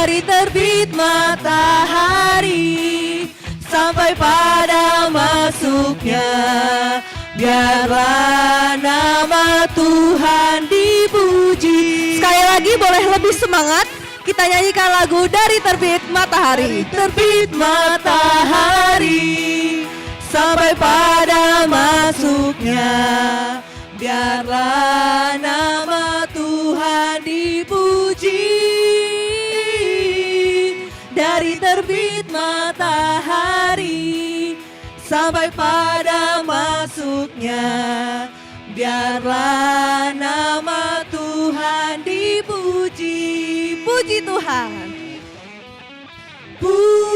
dari terbit matahari sampai pada masuknya. Biarlah nama Tuhan dipuji. Sekali lagi boleh lebih semangat. Kita nyanyikan lagu dari terbit matahari. Terbit matahari sampai pada masuknya. Biarlah nama Tuhan dipuji. Dari terbit matahari sampai pada masuknya. Biarlah nama Tuhan dipuji. Puji Tuhan. Puji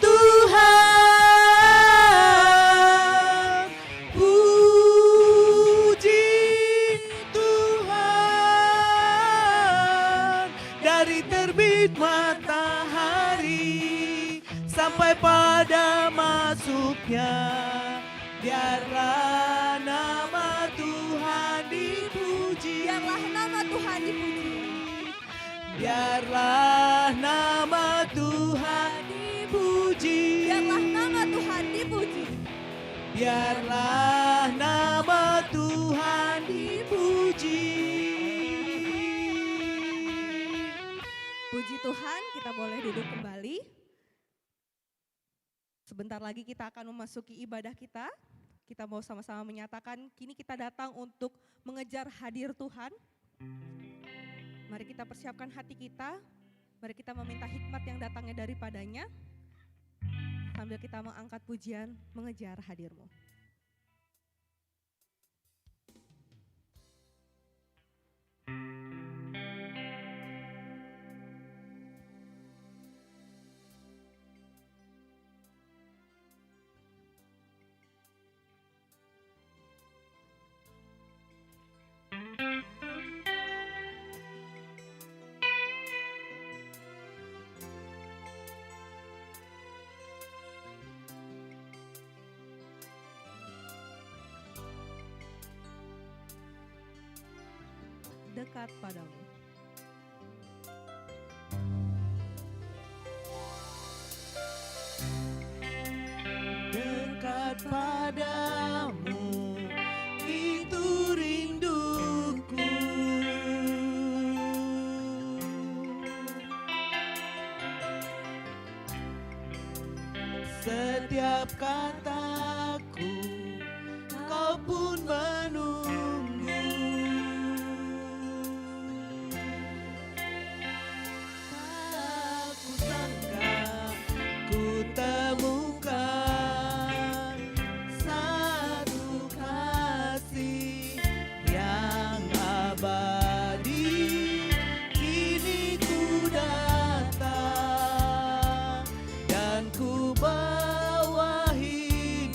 Tuhan. Puji Tuhan. Dari terbit matahari sampai pada masuknya. Biarlah nama Tuhan dipuji. Biarlah nama Tuhan dipuji. Biarlah nama Tuhan dipuji. Biarlah nama Tuhan dipuji. Biarlah nama Tuhan dipuji. Puji Tuhan, kita boleh duduk kembali. Sebentar lagi kita akan memasuki ibadah kita. Kita mau sama-sama menyatakan kini kita datang untuk mengejar hadir Tuhan. Mari kita persiapkan hati kita. Mari kita meminta hikmat yang datangnya daripadanya. Sambil kita mengangkat pujian mengejar hadir-Mu. Dekat padamu. Dekat padamu, itu rinduku. Setiap kataku, kau pun menunggu. Tak kusangka ku temukan satu kasih yang abadi. Kini ku datang dan ku bawa hidup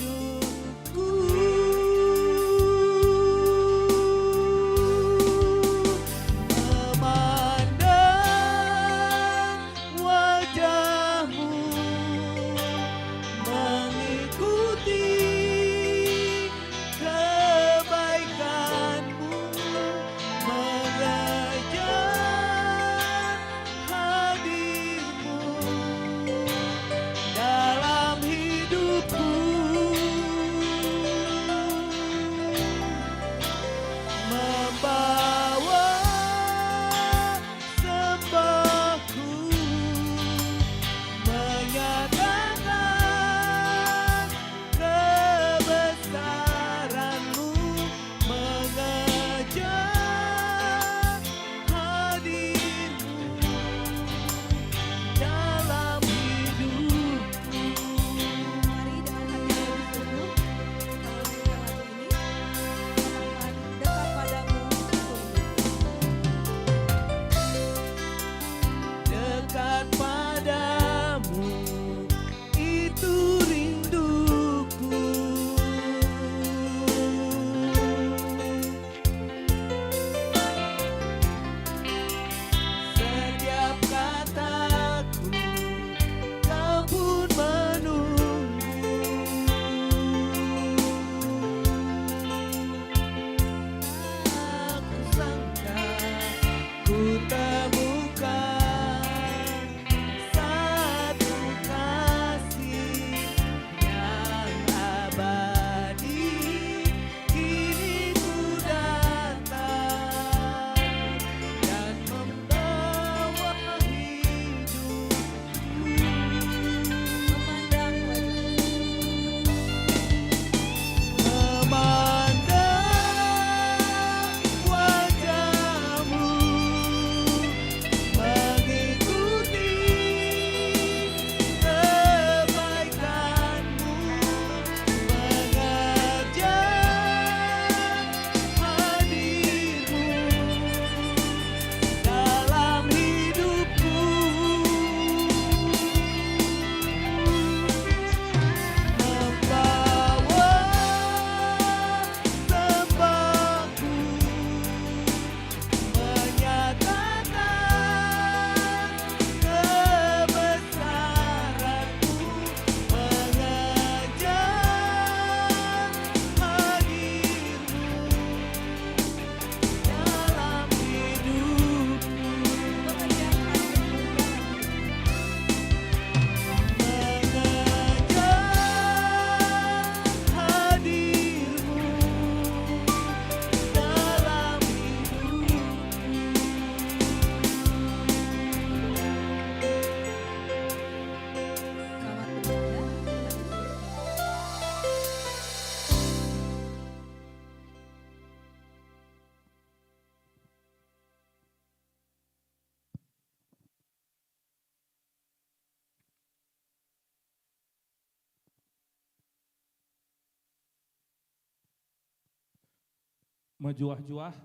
Mejuah-juah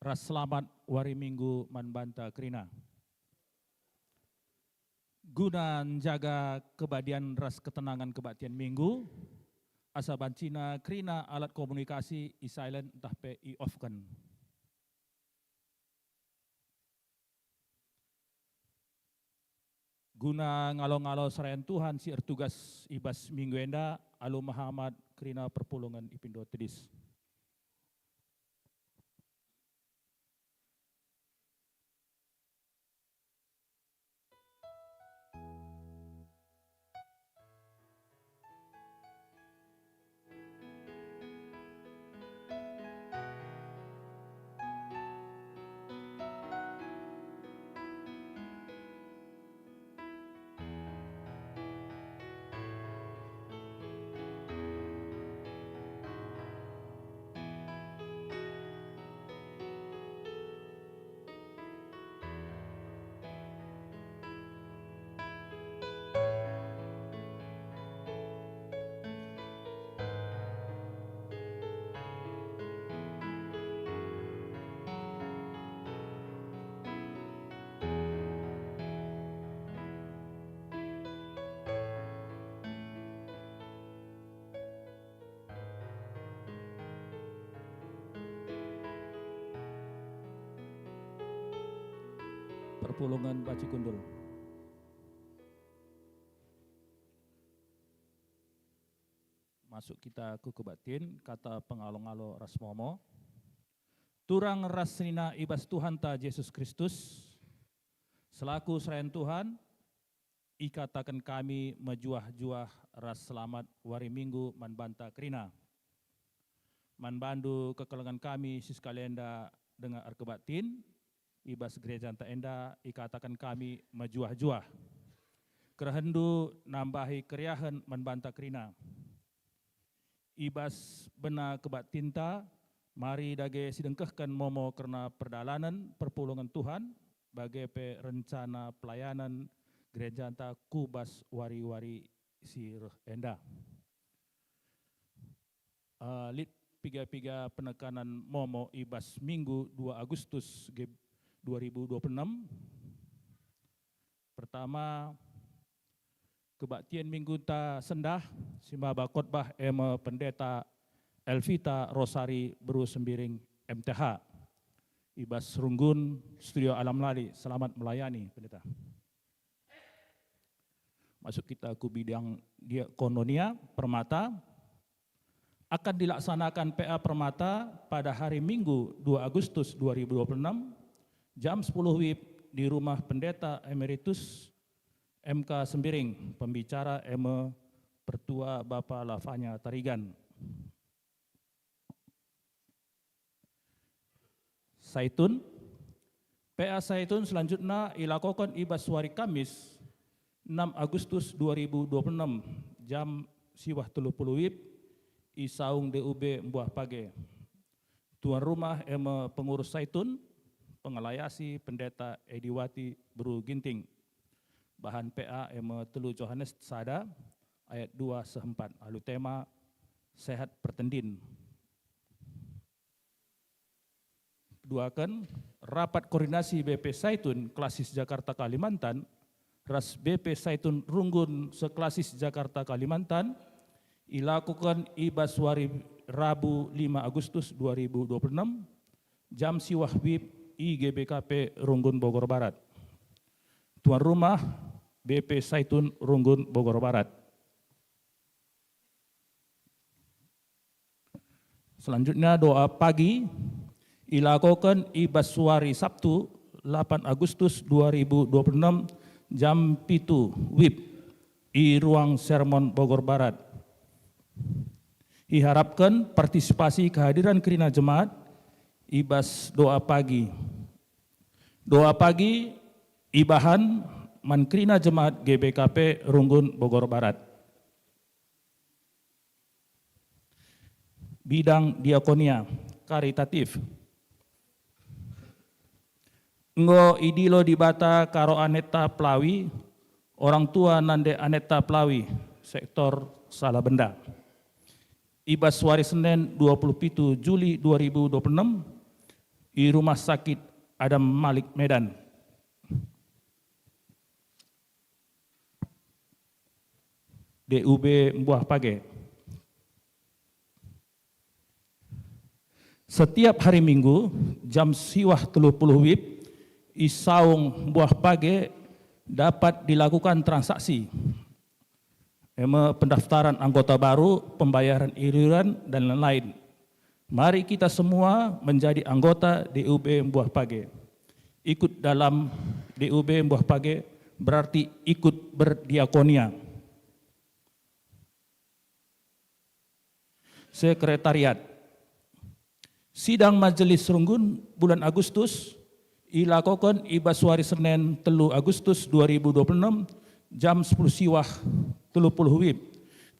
ras selamat wari minggu manbanta krina. Guna jaga kebadian ras ketenangan kebaktian minggu, asa bancina krina alat komunikasi i-silent entah pe i-off-kan. Guna ngalo-ngalo serayan Tuhan si ertugas ibas minggu enda, alu Muhammad krina perpulungan ipindo tedis. Perpulungan Baci Kundul. Masuk kita ke kebatin, kata pengalo-ngalo rasmomo. Turang rasnina ibas Tuhan ta Yesus Kristus, selaku serayan Tuhan, ikatakan kami mejuah-juah ras selamat wari minggu manbanta krina. Manbandu kekelengan kami siskalienda dengan arkebatin, ibas gereja anta enda ikatakan kami mejuah-juah. Kerehendu nambahi keriahan manbanta krina. Ibas bena kebat tinta, mari dage sidengkehkan momo karena perdalanan perpulungan Tuhan, bagi pe rencana pelayanan gereja anta kubas wari-wari sir enda. Lit piga-piga penekanan momo ibas minggu 2 Agustus 2026. Pertama, kebaktian minggu ta sendah, simbaba khotbah ema pendeta Elvita Rosari Beru Sembiring MTH. Ibas Runggun, Studio Alam Lali, selamat melayani pendeta. Masuk kita ke bidang diakonia Permata. Akan dilaksanakan PA Permata pada hari Minggu 2 Agustus 2026, jam 10 WIB di rumah pendeta emeritus MK Sembiring, pembicara Eme Pertua Bapak Lavanya Tarigan. Saitun, PA Saitun selanjutnya ilakokan ibas wari Kamis 6 Agustus 2026, jam siwah 30 WIB, Isaung DUB Mbuah Page. Tuan rumah Eme pengurus Saitun, pengelayasi pendeta Ediwati Beru Ginting. Bahan PA Eme Telu Johannes Sada, ayat 2-4. Alu tema sehat pertendin. Duakan rapat koordinasi BP Saitun Klasis Jakarta Kalimantan, ras BP Saitun Runggun Seklasis Jakarta Kalimantan, ilakukan ibas wari Rabu 5 Agustus 2026, jam siwah WIB IGBKP Runggun Bogor Barat. Tuan rumah BP Saitun Runggun Bogor Barat. Selanjutnya doa pagi ilakokan ibas wari Sabtu 8 Agustus 2026 jam 7 WIB i ruang sermon Bogor Barat. Diharapkan partisipasi kehadiran kerina jemaat ibas doa pagi. Doa pagi ibahan mankrina jemaat GBKP Runggun Bogor Barat. Bidang diakonia karitatif. Ngo idilo dibata karo aneta Pelawi, orang tua nande aneta Pelawi, sektor Salabenda. Ibaswari Senen 27 Juli 2026 di Rumah Sakit Adam Malik Medan. DUB Mbuah Page. Setiap hari Minggu jam siwah 30 WIB di Saung Mbuah Page dapat dilakukan transaksi pendaftaran anggota baru, pembayaran iuran dan lain-lain. Mari kita semua menjadi anggota DUB Mbuah Page. Ikut dalam DUB Mbuah Page berarti ikut berdiakonia. Sekretariat. Sidang Majelis Runggun bulan Agustus dilakukan Ibaswari Senen 3 Agustus 2026 jam 10 siwah 30 WIB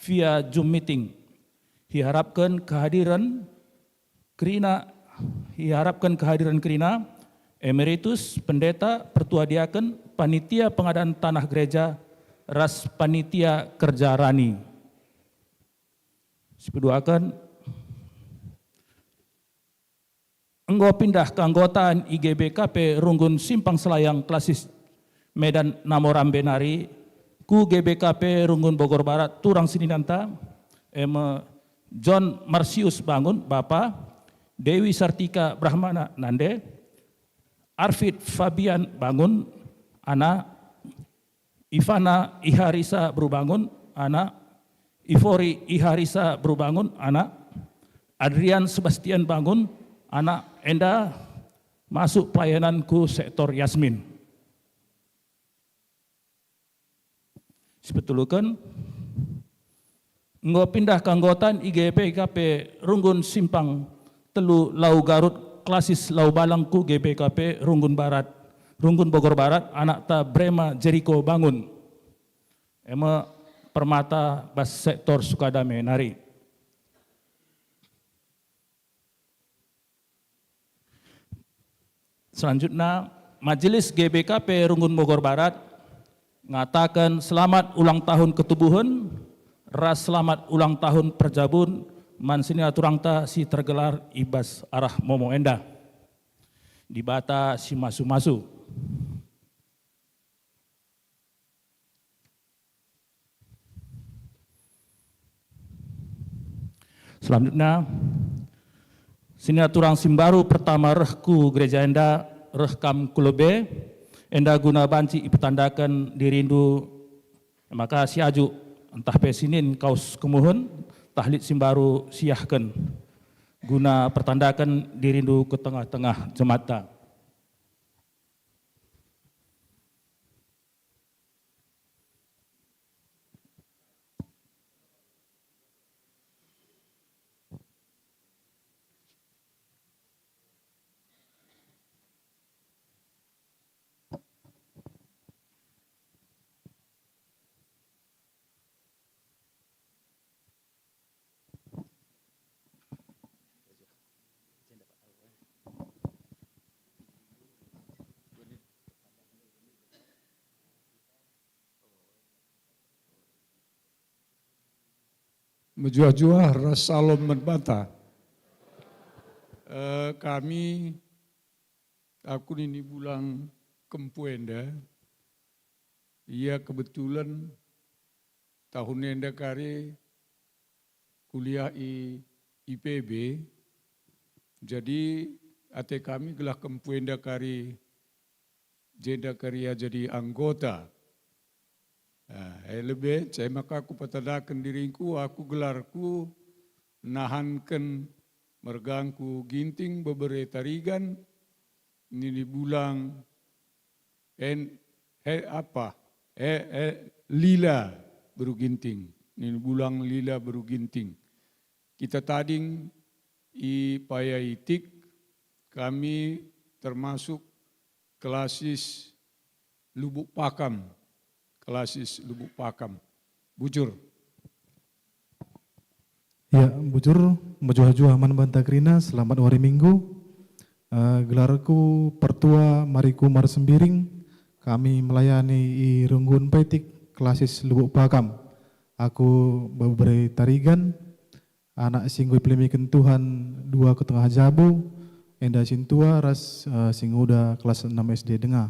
via Zoom meeting. Diharapkan kehadiran Krina Emeritus Pendeta Pertua Diaken Panitia Pengadaan Tanah Gereja Ras Panitia Kerja Rani. Sepeduakan enggo pindah keanggotaan IGBKP Runggun Simpang Selayang Klasis Medan Namorambe Nari ku GBKP Runggun Bogor Barat Turang Sininanta John Marsius Bangun Bapa, Dewi Sartika Brahmana Nande, Arvid Fabian Bangun Ana, Ivana Iharisa Berubangun Ana, Ivori Iharisa Berubangun Ana, Adrian Sebastian Bangun Ana, Enda masuk pelayananku sektor Yasmin. Sebetulkan enggo pindah keanggotaan IGBKP Runggun Simpang Telu Lau Garut Klasis Lau Balangku GBKP Runggun Barat Runggun Bogor Barat anak ta Brema Jericho Bangun Permata Bas Sektor Sukadame Nari. Selanjutnya Majelis GBKP Runggun Bogor Barat ngatakan selamat ulang tahun ketubuhan, ras selamat ulang tahun perjabun, mansini aturangta si tergelar ibas arah momo enda. Dibata si masu-masu. Selanjutnya, sini aturang simbaru pertama rehku gereja enda, rehkam kulebe, enda guna banci ipetandakan dirindu maka si aju entah pesinin kaus kemuhun tahlit simbaru siahkan guna pertandakan dirindu ke tengah-tengah jemata. Menjuah-juah Rasalom Menbata. Aku ini bulan Kempuenda. Ia kebetulan tahun enda kari kuliah IPB. Jadi ate kami gelah Kempuenda kari jeda karya jadi anggota. Lebih, saya maka aku patadakan diriku, aku gelarku, nahankan mergangku ginting beberapa tarigan, ini dibulang, lila beru ginting, ini bulang lila beru ginting. Kita tading i payaitik, kami termasuk klasis Lubuk Pakam. Klasis Lubuk Pakam. Bujur. Ya, bujur, menjuah-juah Manbanta Krina, selamat hari Minggu. Gelarku Pertua Mariku Marsembiring, kami melayani i Runggun Petik, klasis Lubuk Pakam. Aku beberapa tarigan, anak singgu pelemikan Tuhan 2 ketengah jabu, enda sintua ras singuda kelas 6 SD dengar.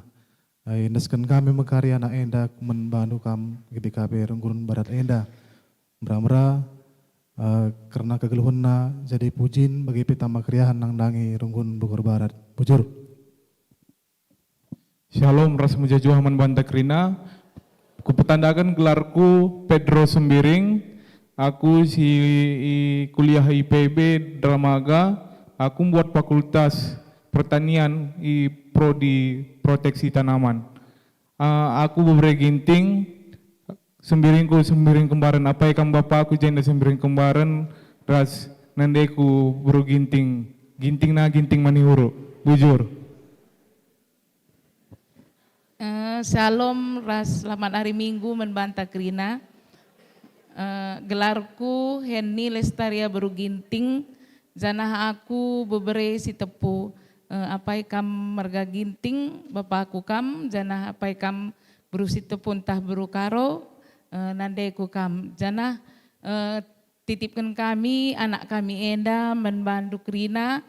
Indaskan kami mengkarya anak enda membantu kam GBKP Runggun Barat enda. Mera-mera karena kegeluhunna jadi pujin bagi pitama kriahan nang dangi Runggun Bogor Barat. Bujur. Shalom ras mujajuah man bantakrina. Kupetandakan gelarku Pedro Sembiring. Aku si kuliah IPB Dramaga. Aku buat fakultas pertanian prodi proteksi tanaman. Aku beberapa ginting. Sembiring kembaran. Apa ikan bapak aku janda sembiring kembaran. Ras nandeku buru ginting. Ginting manihuru. Bujur. Shalom ras selamat hari Minggu membantah Krina. Gelarku Henny Lestaria Beruginting. Janah aku bebere si tepu. Apai kam marga ginting bapak aku kam. Janah apai kam berusi tepu entah berukaro. Nandeku kam. Janah titipkan kami anak kami enda membantu Krina.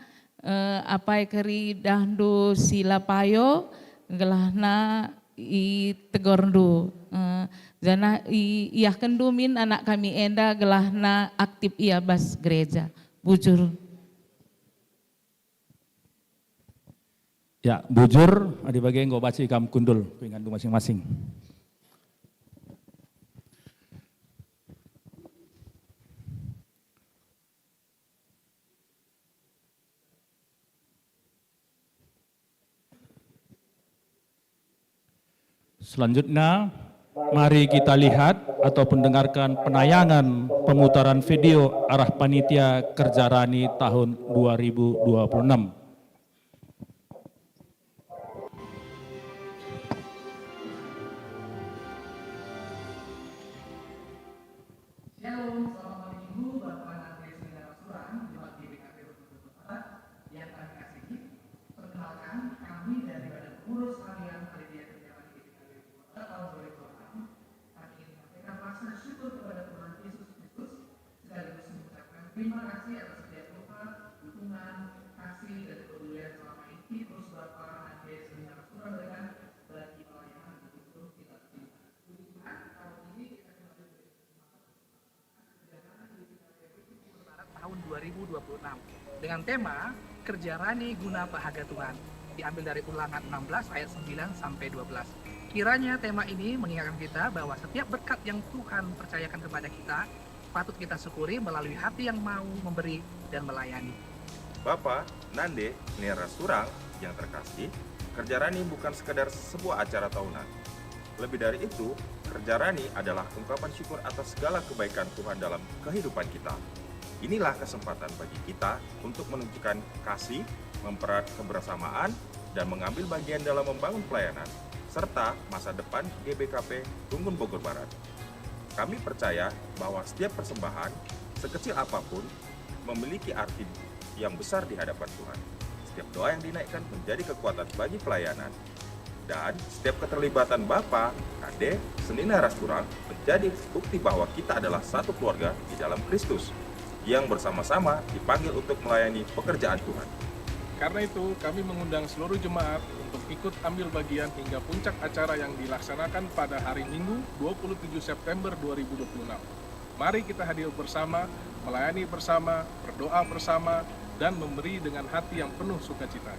Apai keri dahdu silapayo. Gelahna i tegorndu jana iya kendumin anak kami enda gelahna aktif iya bas gereja. Bujur. Ya, bujur di bagian gue baca ikam kundul pengandu masing-masing. Selanjutnya, mari kita lihat ataupun dengarkan penayangan pemutaran video arah panitia Kerja Rani tahun 2026. Terima kasih atas setiap doa, dukungan, kasih, dan kepedulian selama ini. Terus Bapak Ade Seminar Surah berikan bagi pelayanan yang terus kita terima. Tuhan, tahun ini kita kembali tahun 2026 dengan tema Kerja Rani Guna Bahagia Tuhan, diambil dari Ulangan 16 ayat 9 sampai 12. Kiranya tema ini mengingatkan kita bahwa setiap berkat yang Tuhan percayakan kepada kita patut kita syukuri melalui hati yang mau memberi dan melayani. Bapak, Nande, Nera Surang yang terkasih, Kerja Rani bukan sekedar sebuah acara tahunan. Lebih dari itu, Kerja Rani adalah ungkapan syukur atas segala kebaikan Tuhan dalam kehidupan kita. Inilah kesempatan bagi kita untuk menunjukkan kasih, mempererat kebersamaan, dan mengambil bagian dalam membangun pelayanan, serta masa depan GBKP Runggun Bogor Barat. Kami percaya bahwa setiap persembahan, sekecil apapun, memiliki arti yang besar di hadapan Tuhan. Setiap doa yang dinaikkan menjadi kekuatan bagi pelayanan. Dan setiap keterlibatan Bapak, Kade, Senina Rasturang menjadi bukti bahwa kita adalah satu keluarga di dalam Kristus yang bersama-sama dipanggil untuk melayani pekerjaan Tuhan. Karena itu, kami mengundang seluruh jemaat untuk ikut ambil bagian hingga puncak acara yang dilaksanakan pada hari Minggu 27 September 2026. Mari kita hadir bersama, melayani bersama, berdoa bersama, dan memberi dengan hati yang penuh sukacita.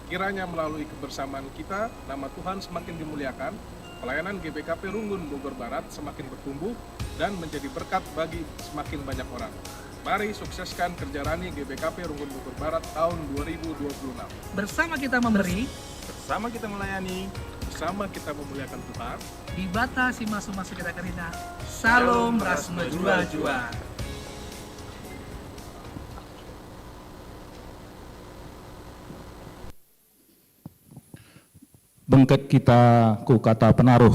Kiranya melalui kebersamaan kita, nama Tuhan semakin dimuliakan, pelayanan GBKP Runggun Bogor Barat semakin bertumbuh, dan menjadi berkat bagi semakin banyak orang. Mari sukseskan Kerja Rani GBKP Runggun Bogor Barat tahun 2026. Bersama kita memberi, Bersama kita melayani, bersama kita memuliakan Tuhan. di bata si masu-masu kita kerina. Salam ras menjua-jua. Bengket kita ku kata penaruh.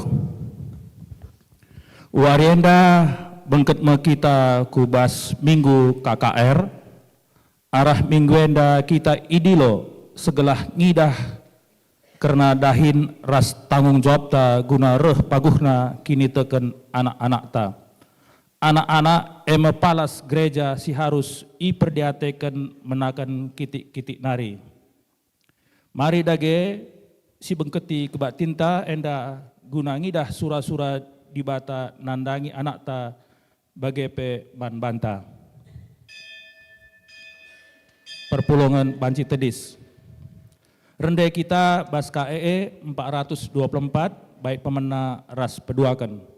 Warienda bengket me kita ku bas minggu KKR. Arah minggu enda kita idilo segelah ngidah karena dahin ras tanggung jawab ta guna reh paguhna kini teken anak-anak ta. Anak-anak ema palas gereja si harus iperdiatekan menakan kitik-kitik nari. Mari dage si bengketi kebak tinta enda gunangi dah sura-sura di bata nandangi anak ta bagepe ban banta. Perpulungan Banci Tedis. Rendai kita bas KEE 424 baik pemena ras peduakan.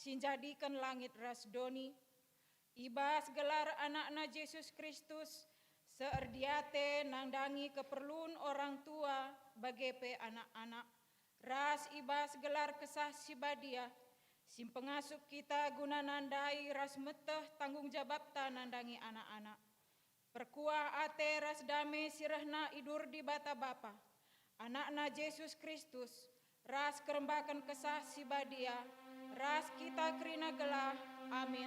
Sinjadikan langit rasdoni, ibas gelar anak-anak Yesus Kristus, seerdiate nandangi keperluan orang tua bagepe anak-anak, ras ibas gelar kesah sibadia, sim pengasup kita guna nandai ras meteh tanggung jawab ta nandangi anak-anak. Perkuah ate ras dame sirahna idur di bata bapa, anak-anak Yesus Kristus, ras kerembakan kesah sibadia, ras kita kerina gelah. Amin.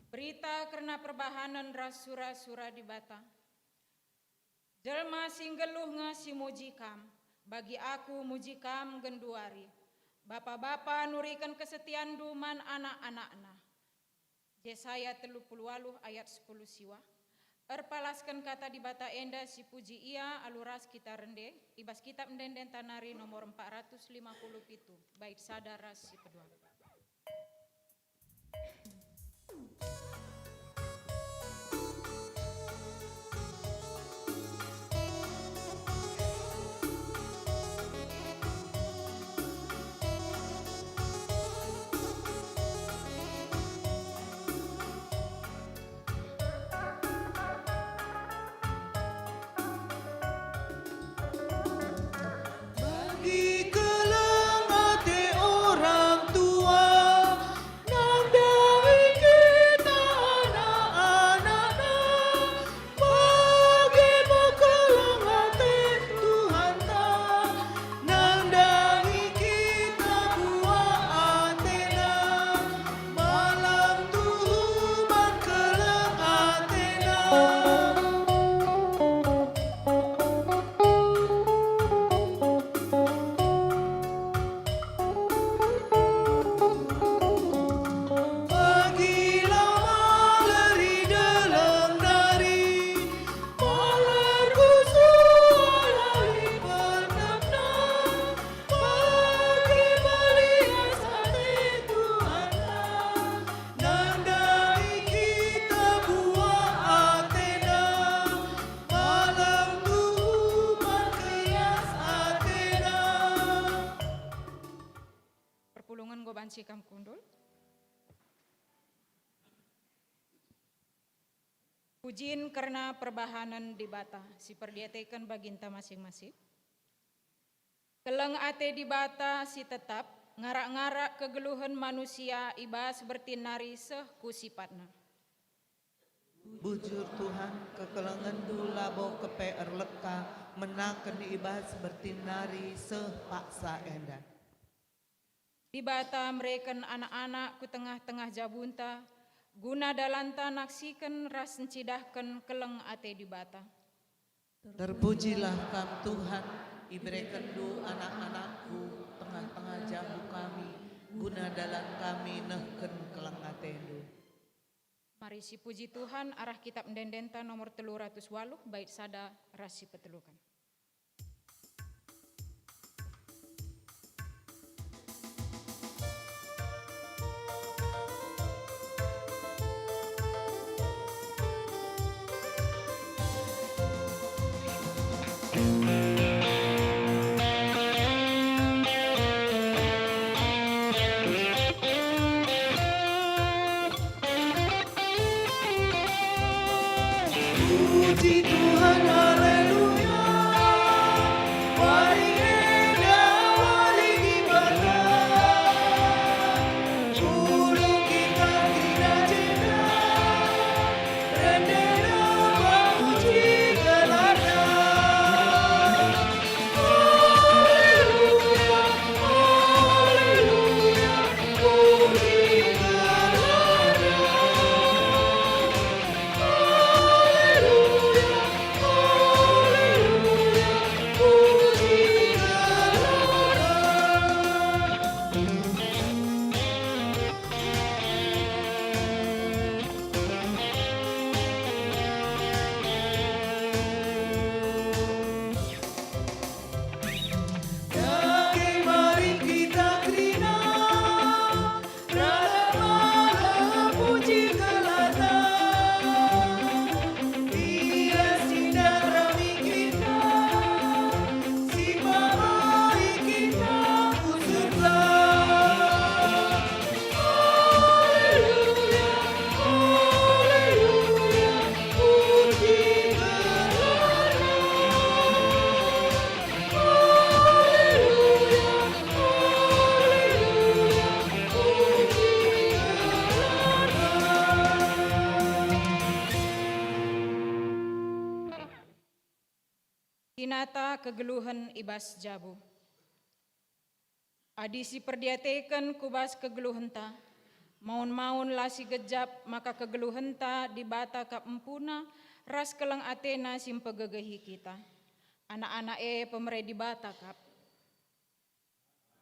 Berita karena perbahanan ras sura-sura di bata. Jelma singgeluh ngasi mujikam, bagi aku mujikam genduari. Bapak-bapak nurikan kesetiaan duman anak-anakna. Yesaya 38 ayat 10 siwa. Erpalaskan kata di bata enda si puji ia aluras kita rende. Ibas kitab mendenden tanari nomor 450 pitu. Baik sadaras si kedua. Di kelang hati orang tua, nandang masih kam kundul. Pujiin karena perbahanan di bata, si perdiatekan baginta masing-masing. Keleng ate di bata si tetap, ngarak-ngarak kegeluhan manusia iba seperti nari seh ku sifatna. Bujur Tuhan kekelengan dulabo kepe erleka menaken ibah seperti nari sepaksa enda. Di bata mereken anak-anak ku tengah-tengah jabunta, guna dalanta naksikan ras encidahkan keleng ate di bata. Terpujilah kam Tuhan, iberikan du anak-anakku tengah-tengah jamu kami, guna dalam kami nehken keleng atendu. Mari si puji Tuhan arah kitab mendendenta nomor 308 bait sada rasi petelukan. Puji Tuhan, haleluya. Wali enda, wali gimana? Ulu kita tidak jeda, rendera memuji gelana. Haleluya, haleluya, puji gelana. Mari kita krina, rada puji gelana. Dia sinar rami kita, si bahai kita usutlah. Haleluya, haleluya, puji gelana. Haleluya, haleluya, puji Kinata kegeluhan ibas jabu. Adi si perdiatekan kubas kegeluhan ta. Maun-maun lasi gejap maka kegeluhan ta di bata kap empuna ras keleng atena simpegegehi kita. Anak-anak pemereh di bata kap.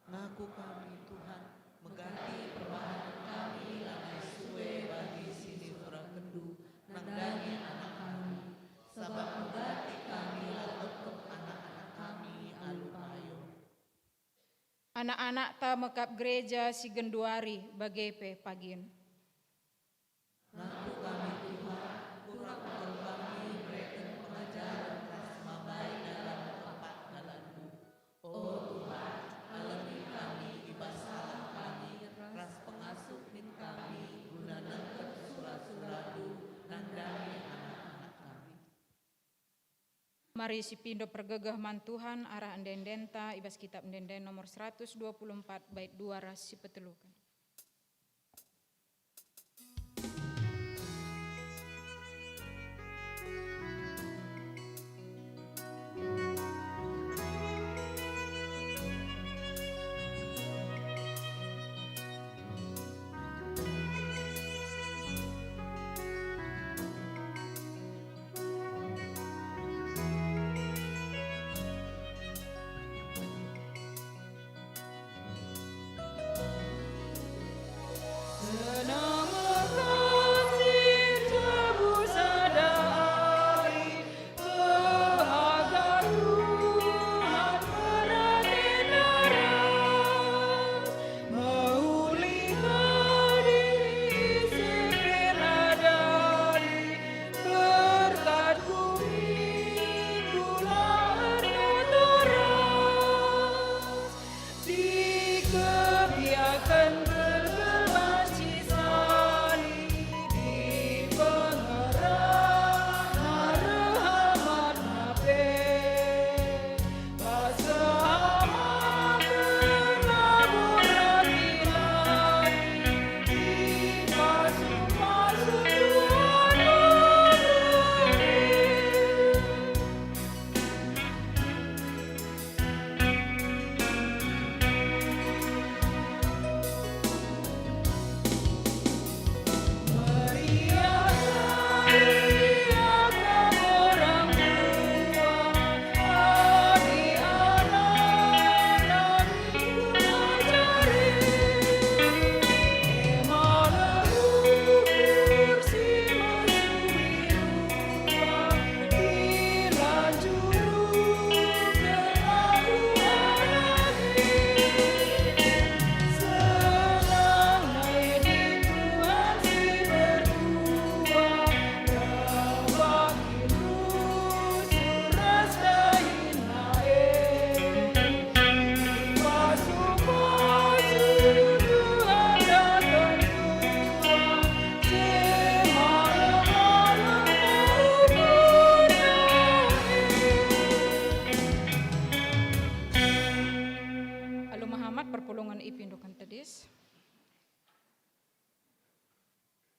Ngaku kami Tuhan, mengganti perbahanan kami, lanai suwe bagi sini orang kendu, nandani anak kami, sabab mengganti kami lakukan anak-anak kami alupayo. Anak-anak ta mekap gereja si genduari bagepe pagin. Ngaku kami Tuhan, kurang kami berikan pengajaran ras mabai dalam tempat dalammu. Oh Tuhan, alami kami ibas salah kami, ras pengasuh min kami, guna nengket surat-suratu, nandani anak-anak kami. Mari si pindo pergegah mantuhan arah endendenta ibas kitab endenden nomor 124 bait 2 ras si petelukan.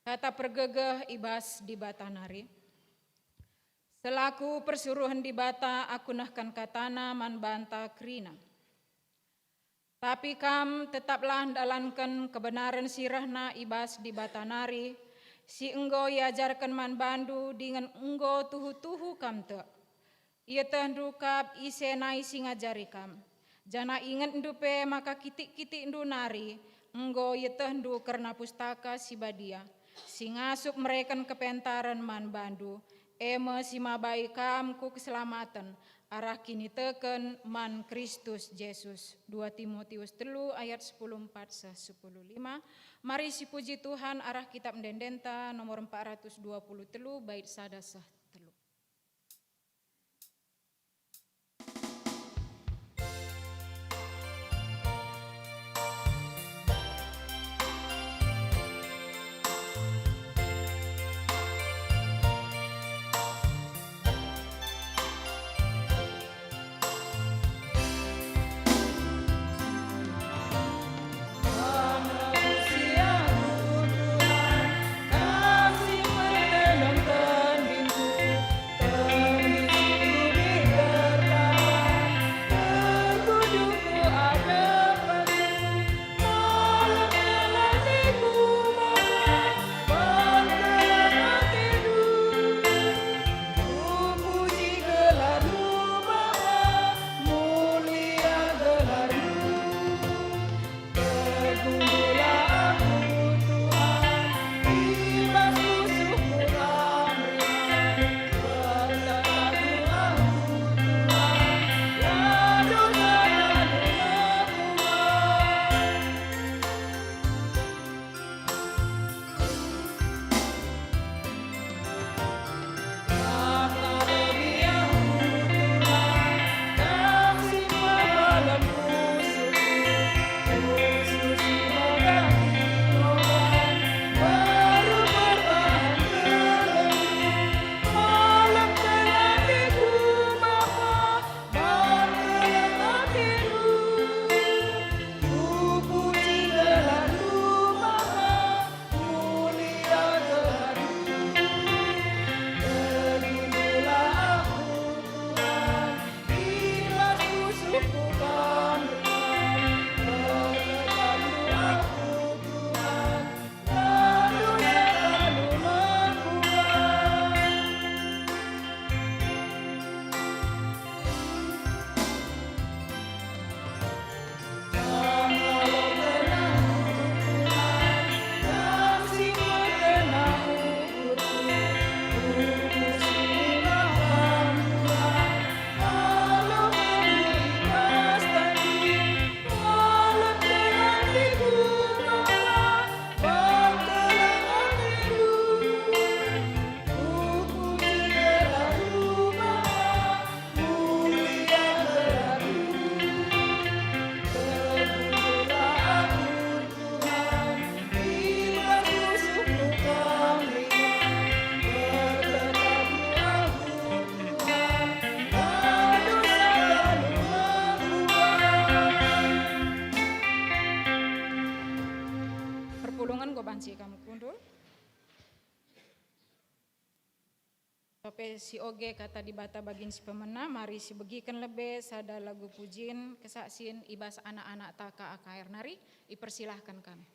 Kata pergegeh ibas di Batanari. Selaku persuruhan di Bata, aku nahkan katana man banta krina. Tapi kam tetaplah dalankan kebenaran sirahna ibas di Batanari, si enggo iajarkan man bandu dengan enggo tuhu-tuhu kam te. Ia tehendukap isenai singajari kam. Jana ingat endupe maka kitik-kitik endu nari, enggo ia tehendu karena pustaka si badia. Singasup mereka kepentaran man bandu, eme si mabai kam ku keselamatan, arah kini teken man Kristus Yesus. 2 Timotius 3 ayat 10:4-10:5. Mari si puji Tuhan arah kitab Dendenta nomor 423 bait sadasah telu. Kasih menenangkan banci kamu kundul. Tope si oge kata di bata bagin si pemena, mari si begikan lebe sada lagu pujin kesaksin ibas anak-anak taka akair nari, ipersilahkan kami.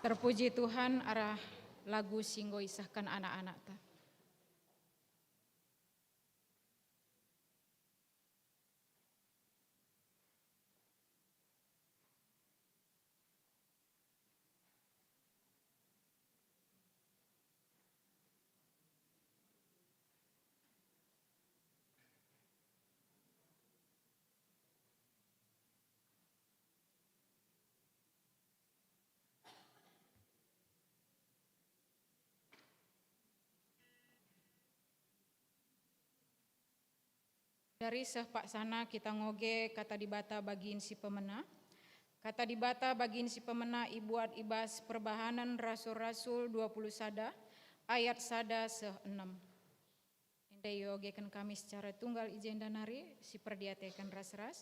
Terpuji Tuhan arah lagu singgo isahkan anak-anak ta. Dari sehpak sana kita ngoge kata dibata bagiin si pemena. Kata dibata bagiin si pemena ibuat ibas perbahanan rasul-rasul 20 sada ayat sada se-6. Inde yogekan kami secara tunggal ijen dan hari si perdiatekan ras-ras.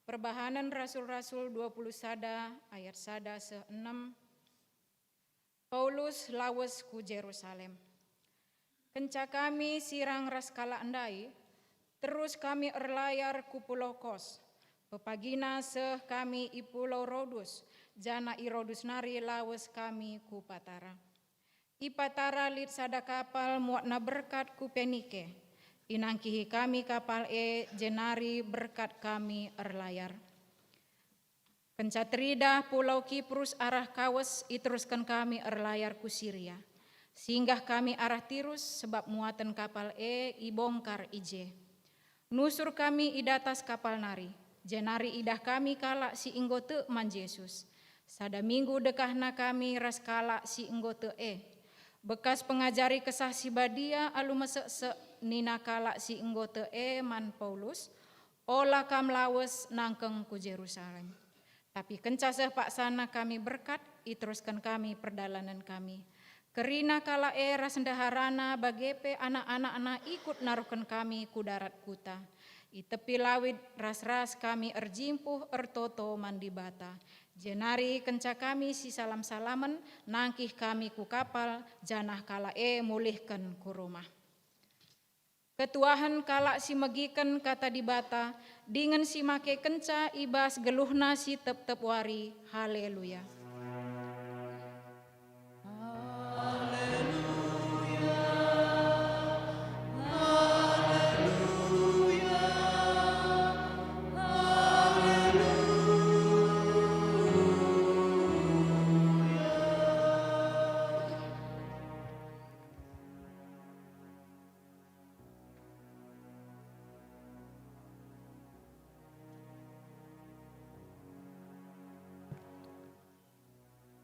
Perbahanan rasul-rasul 20 sada ayat sada se-6. Paulus lawas ku Jerusalem. Kenca kami sirang ras kala andai. Terus kami erlayar ku Pulau Kos. Pepagina seh kami i Pulau Rodus. Jana i Rodus nari lawas kami ku Patara. I Patara lit sada kapal muatna berkat ku Penike. Inangkihi kami kapal jenari berkat kami erlayar. Kencatrida Pulau Kiprus arah Kawas iteruskan kami erlayar ku Syria. Singgah kami arah Tirus sebab muatan kapal ibongkar ije. Nusur kami idatas kapal nari, jenari idah kami kala si inggote man Yesus. Sada minggu dekahna kami ras kala si inggote bekas pengajari kesah si badia alu mesek nina kala si inggote man Paulus, olah kam lawas nangkeng ku Jerusalem. Tapi kencaseh pak sana kami berkat, iteruskan kami perdalanan kami. Kerina kala era sendaharana bagepe anak-anak ikut naruhkan kami ku darat kuta. I tepi lawit ras-ras kami erjimpuh ertoto mandi bata. Jenari kenca kami si salam-salaman nangkih kami ku kapal janah kala mulihkan ku rumah. Ketuahan kala si megiken kata di bata dengan si make kenca ibas geluhna si tep-tep wari. Haleluya.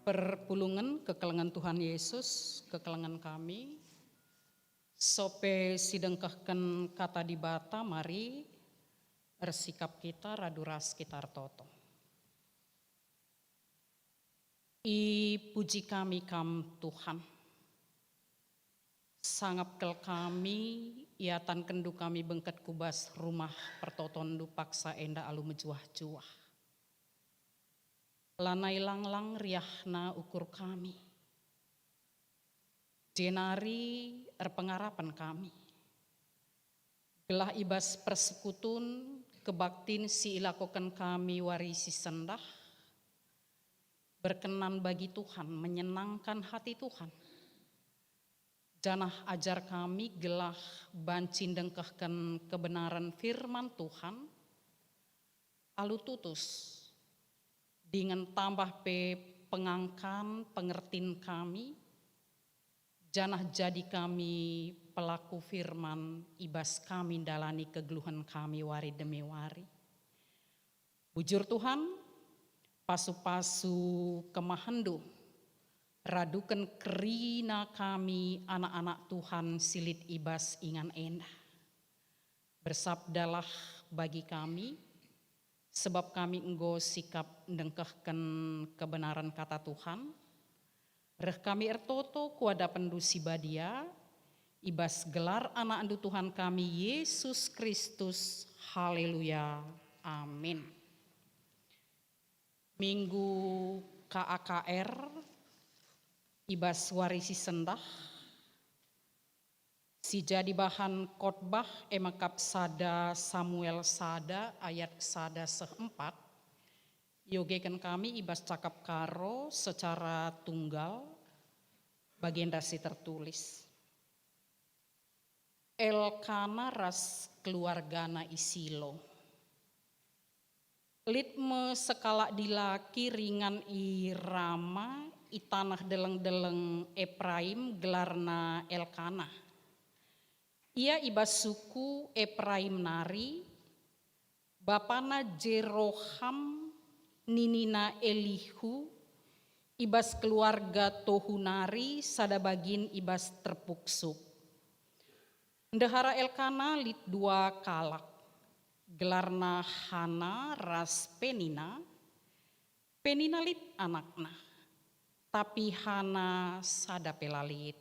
Perpulungan kekelengan Tuhan Yesus, kekelengan kami, sope sidengkahkan kata di bata, mari ersikap kita raduras kitar toto. I puji kami kam Tuhan, sangap kel kami, iatan kendu kami bengket kubas rumah pertotondu paksa enda alu mejuah-juah. Lanai langlang riahna ukur kami. Jenari erpengarapan kami. Gelah ibas persekutun kebaktin si ilakokan kami warisi sendah. Berkenan bagi Tuhan, menyenangkan hati Tuhan. Janah ajar kami gelah bancin dengkahkan kebenaran firman Tuhan. Alu tutus. Dengan tambah pengangkan pengertin kami, janah jadi kami pelaku firman, ibas kami dalani kegeluhan kami wari demi wari. Bujur Tuhan, pasu-pasu kemahendu, radukan kerina kami anak-anak Tuhan silit ibas ingan endah. Bersabdalah bagi kami, sebab kami enggo sikap dengkahkan kebenaran kata Tuhan. Reh kami ertoto kuada pendusi badia, ibas gelar anak andu Tuhan kami Yesus Kristus. Haleluya. Amin. Minggu KAKR, ibas warisi sendah. Si jadi bahan khotbah emakap sada Samuel sada ayat sada se-4. yogekan kami ibas cakap karo secara tunggal bagian dasi tertulis. Elkana ras keluargana isilo. Litme sekala dilaki ringan irama itanah deleng-deleng Ephraim gelarna Elkana. Ia ibas suku Ephraim nari, bapana Jeroham ninina Elihu, ibas keluarga Tohunari sadabagin ibas terpuksuk. Ndahara Elkana lit 2 kalak, gelarna Hana ras Penina, Penina lit anakna, tapi Hana sada pelalit.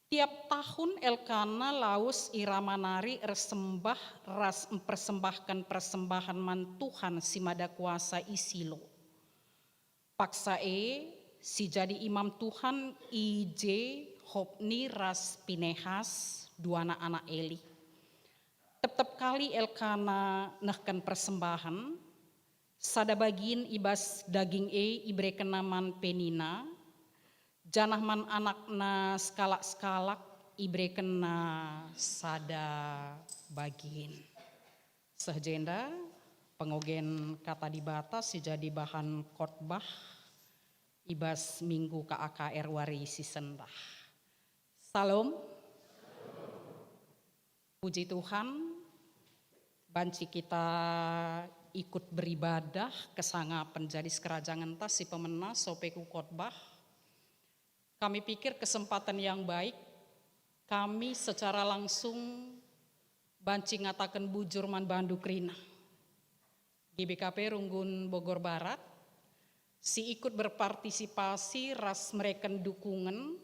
Tiap tahun Elkana laus irama nari ersembah ras mempersembahkan persembahan man Tuhan si mada kuasa isilo. Paksa si jadi imam Tuhan IJ Hopni ras Pinehas 2 anak Eli. Tetap kali Elkana nahkan persembahan, sada bagin ibas daging ibreken naman Penina, janah man anakna skalak-skalak ibreken na sada bagin. Sehjenda pengogen kata dibatas si jadi bahan khotbah ibas minggu KAKR wari si sendah. Salam. Puji Tuhan, banci kita ikut beribadah kesanga penjadi kerajaan tas si pemenang sopeku khotbah. Kami pikir kesempatan yang baik, kami secara langsung banci ngatakan bujur man Banduk Rina. GBKP Runggun Bogor Barat, si ikut berpartisipasi ras mereken dukungan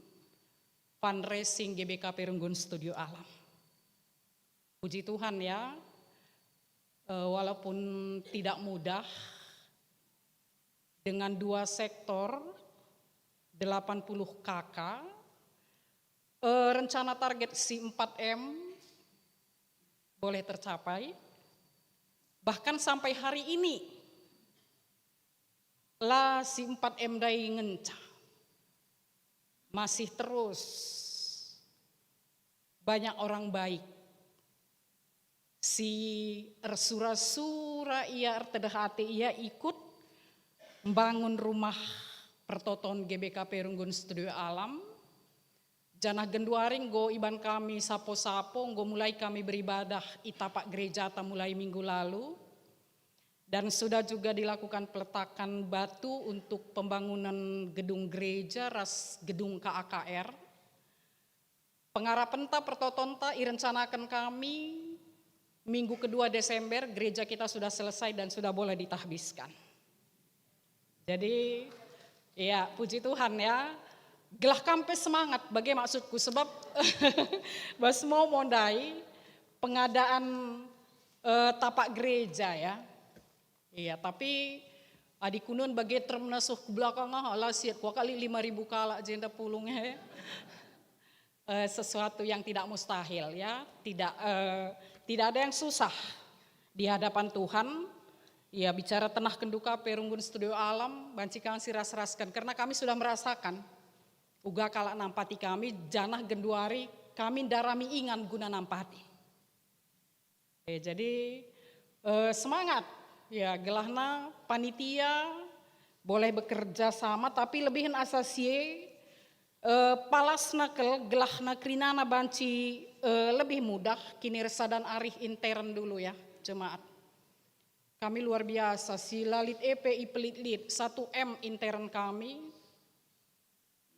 fundraising GBKP Runggun Studio Alam. Puji Tuhan ya, walaupun tidak mudah, dengan 2 sektor, 80 KK, rencana target si 4M boleh tercapai. Bahkan sampai hari ini, lah si 4M dai ngenca. Masih terus banyak orang baik. Si ersura-sura ia ertedahati ia ikut membangun rumah pertoton GBKP Runggun Studio Alam. Janah genduaring go iban kami sapo-sapo go mulai kami beribadah itapak gereja mulai minggu lalu. Dan sudah juga dilakukan peletakan batu untuk pembangunan gedung gereja ras gedung KAKR. Pengarapenta pertotonta irencanakan kami minggu kedua Desember gereja kita sudah selesai dan sudah boleh ditahbiskan. Jadi ya puji Tuhan ya, gelah kampe semangat bagai maksudku sebab bas mau mondai pengadaan tapak gereja ya. Iya tapi adik kunun bagai termenasuh ke belakang lah siat kuah kali 5.000 kalak jenda pulungnya. Sesuatu yang tidak mustahil ya, tidak ada yang susah di hadapan Tuhan. Ya bicara tenah kenduka Perunggun Studio Alam, bancikan si ras-raskan karena kami sudah merasakan uga kalak nampati kami janah genduari kami darami ingan guna nampati. Jadi semangat ya gelahna panitia boleh bekerja sama tapi lebihin asasie palasna gelahna krinana banci lebih mudah kini resa dan arih intern dulu ya jemaat. Kami luar biasa si Lalit EPI Pelitlit 1M intern kami.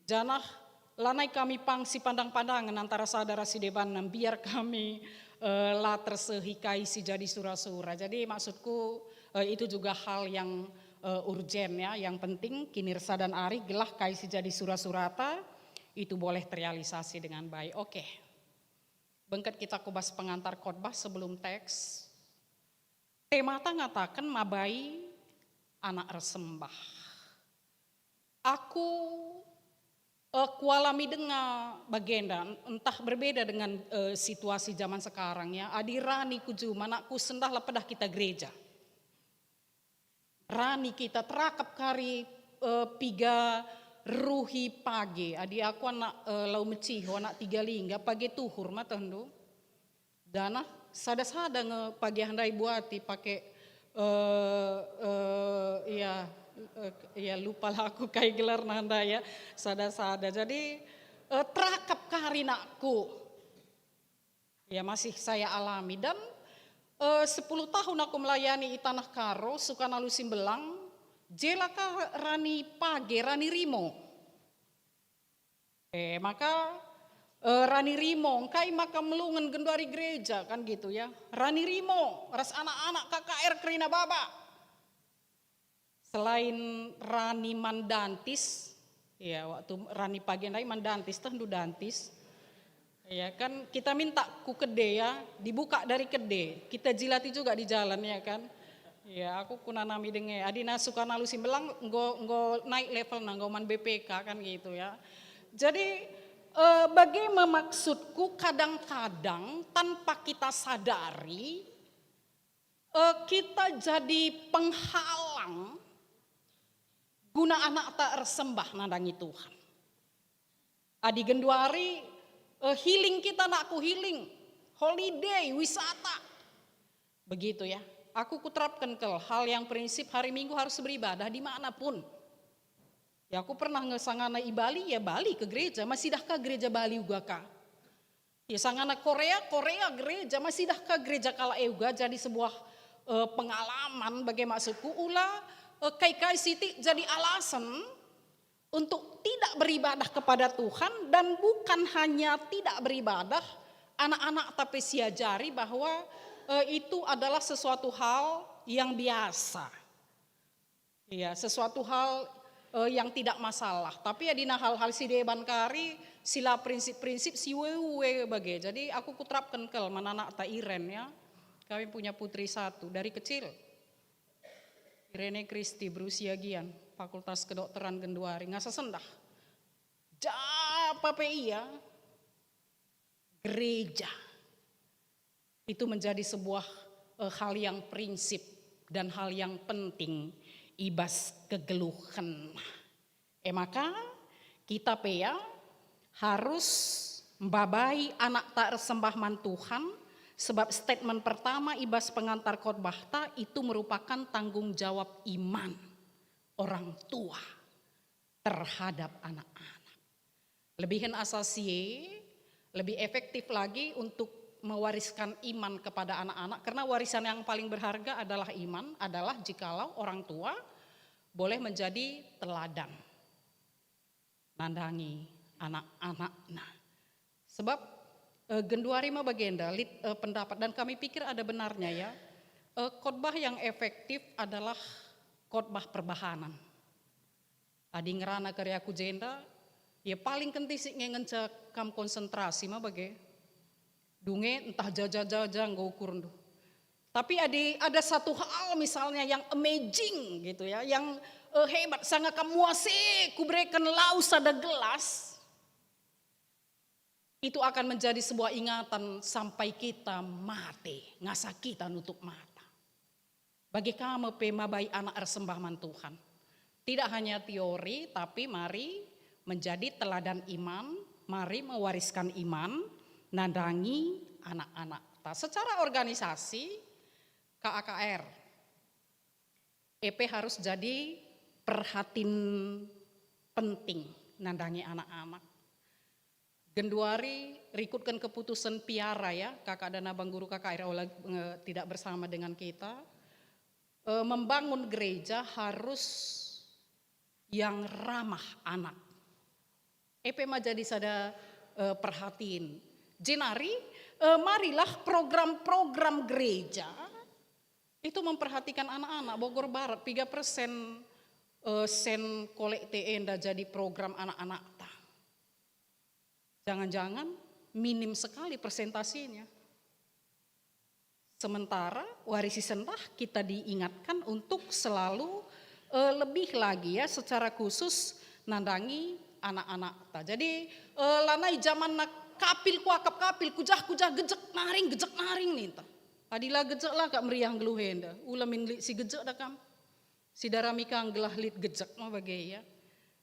Janah lanai kami pangsi pandang-pandangan antara saudara si Debanam biar kami la tersehikai si jadi sura-sura. Jadi maksudku itu juga hal yang urgen ya, yang penting kini resa dan arih gelah kai si jadi sura-surata itu boleh terrealisasi dengan baik. Oke. Bengket kita kubas pengantar khotbah sebelum teks. Temata ngatakan mabai anak resembah. Aku kualami dengan bagenda, entah berbeda dengan situasi zaman sekarang ya. Adirani kuju manakku sendah lepedah kita gereja. rani kita terakap kari piga ruhi pagi. Adi aku anak lau meciho anak 3 lingga pagi tuhur mata hendo. Dana sada-sada nge pagi handai buati pakai ya lupa lah aku kayak gelar nanda ya sada-sada. Jadi terakap karinakku ya masih saya alami dan 10 tahun aku melayani i Tanah Karo Sukanalu Simbelang jelaka rani page rani rimo maka Rani Rimo, kai maka melungan genduari gereja kan gitu ya. Rani Rimo, ras anak-anak KKR Kerina Baba. Selain Rani Mandantis, ya waktu Rani Pagendai Mandantis, tentu Dantis. Ya kan kita minta ku kede ya, dibuka dari kede. Kita jilati juga di jalan ya kan. Ya aku kunanami denge adina Sukanalu Simbelang nggo naik level nanggoman BPK kan gitu ya. Jadi bagaimana maksudku kadang-kadang tanpa kita sadari kita jadi penghalang guna anak tak resembah nandangi Tuhan. Adi genduari healing kita nakku healing, holiday, wisata. Begitu ya. Aku kuterapkan ke hal yang prinsip hari Minggu harus beribadah dimanapun. Ya aku pernah ngesangana i Bali ya Bali ke gereja masih dah ke gereja Bali juga kah. Ya sangana Korea gereja masih dah ke gereja kala juga jadi sebuah pengalaman bagi maksudku ulah kai siti jadi alasan untuk tidak beribadah kepada Tuhan dan bukan hanya tidak beribadah anak-anak tapi siajari bahwa itu adalah sesuatu hal yang biasa. Ya sesuatu hal yang tidak masalah. Tapi ya dina hal-hal si deban kari sila prinsip-prinsip si wewe bagai. Jadi aku kuterapkan kel mananak ta Iren ya. Kami punya putri 1 dari kecil. Irene Kristi berusia gian, Fakultas Kedokteran Genduari, ngasa sendah. Japa PI ya. Gereja. Itu menjadi sebuah hal yang prinsip dan hal yang penting. Ibas kegeluhan. Maka kita pea harus membabai anak tak resembah man Tuhan sebab statement pertama ibas pengantar khotbah itu merupakan tanggung jawab iman orang tua terhadap anak-anak. Lebihin asasi, lebih efektif lagi untuk mewariskan iman kepada anak-anak karena warisan yang paling berharga adalah iman adalah jikalau orang tua boleh menjadi teladan nandangi anak-anaknya. Sebab genduari mah bagenda pendapat dan kami pikir ada benarnya ya. Khotbah yang efektif adalah khotbah perbahanan. Adi ngerana karya ku jenda ya paling kentisik ngencek kam konsentrasi mah bagai dunge entah jaja-jaja nggak ukur tuh. Tapi ada satu hal misalnya yang amazing gitu ya, yang hebat sangat kamu ku berikan laus ada gelas. Itu akan menjadi sebuah ingatan sampai kita mati, ngasa kita nutup mata. Bagi kamu pemabai anak resembah man Tuhan. Tidak hanya teori tapi mari menjadi teladan iman, mari mewariskan iman. Nandangi anak-anak. Secara organisasi KAKR EP harus jadi perhatian penting nandangi anak-anak. Genduari rikutkan keputusan piara ya kakak dan abang guru KKR tidak bersama dengan kita. Membangun gereja harus yang ramah anak. EP mah jadi sada perhatiin. Jenari, marilah program-program gereja itu memperhatikan anak-anak. Bogor Barat 3% sen kolekte enda jadi program anak-anak. Jangan-jangan minim sekali persentasinya. Sementara warisi sentah kita diingatkan untuk selalu lebih lagi ya secara khusus nandangi anak-anak. Jadi lanai zaman nak kapil kuakap kapil kujah gejek naring nih ta. Adila gejek lah kak meriang geluhenda. Ulamin si gejek dah kam. Sidara mika anggelah lit gejek mah bagai ya.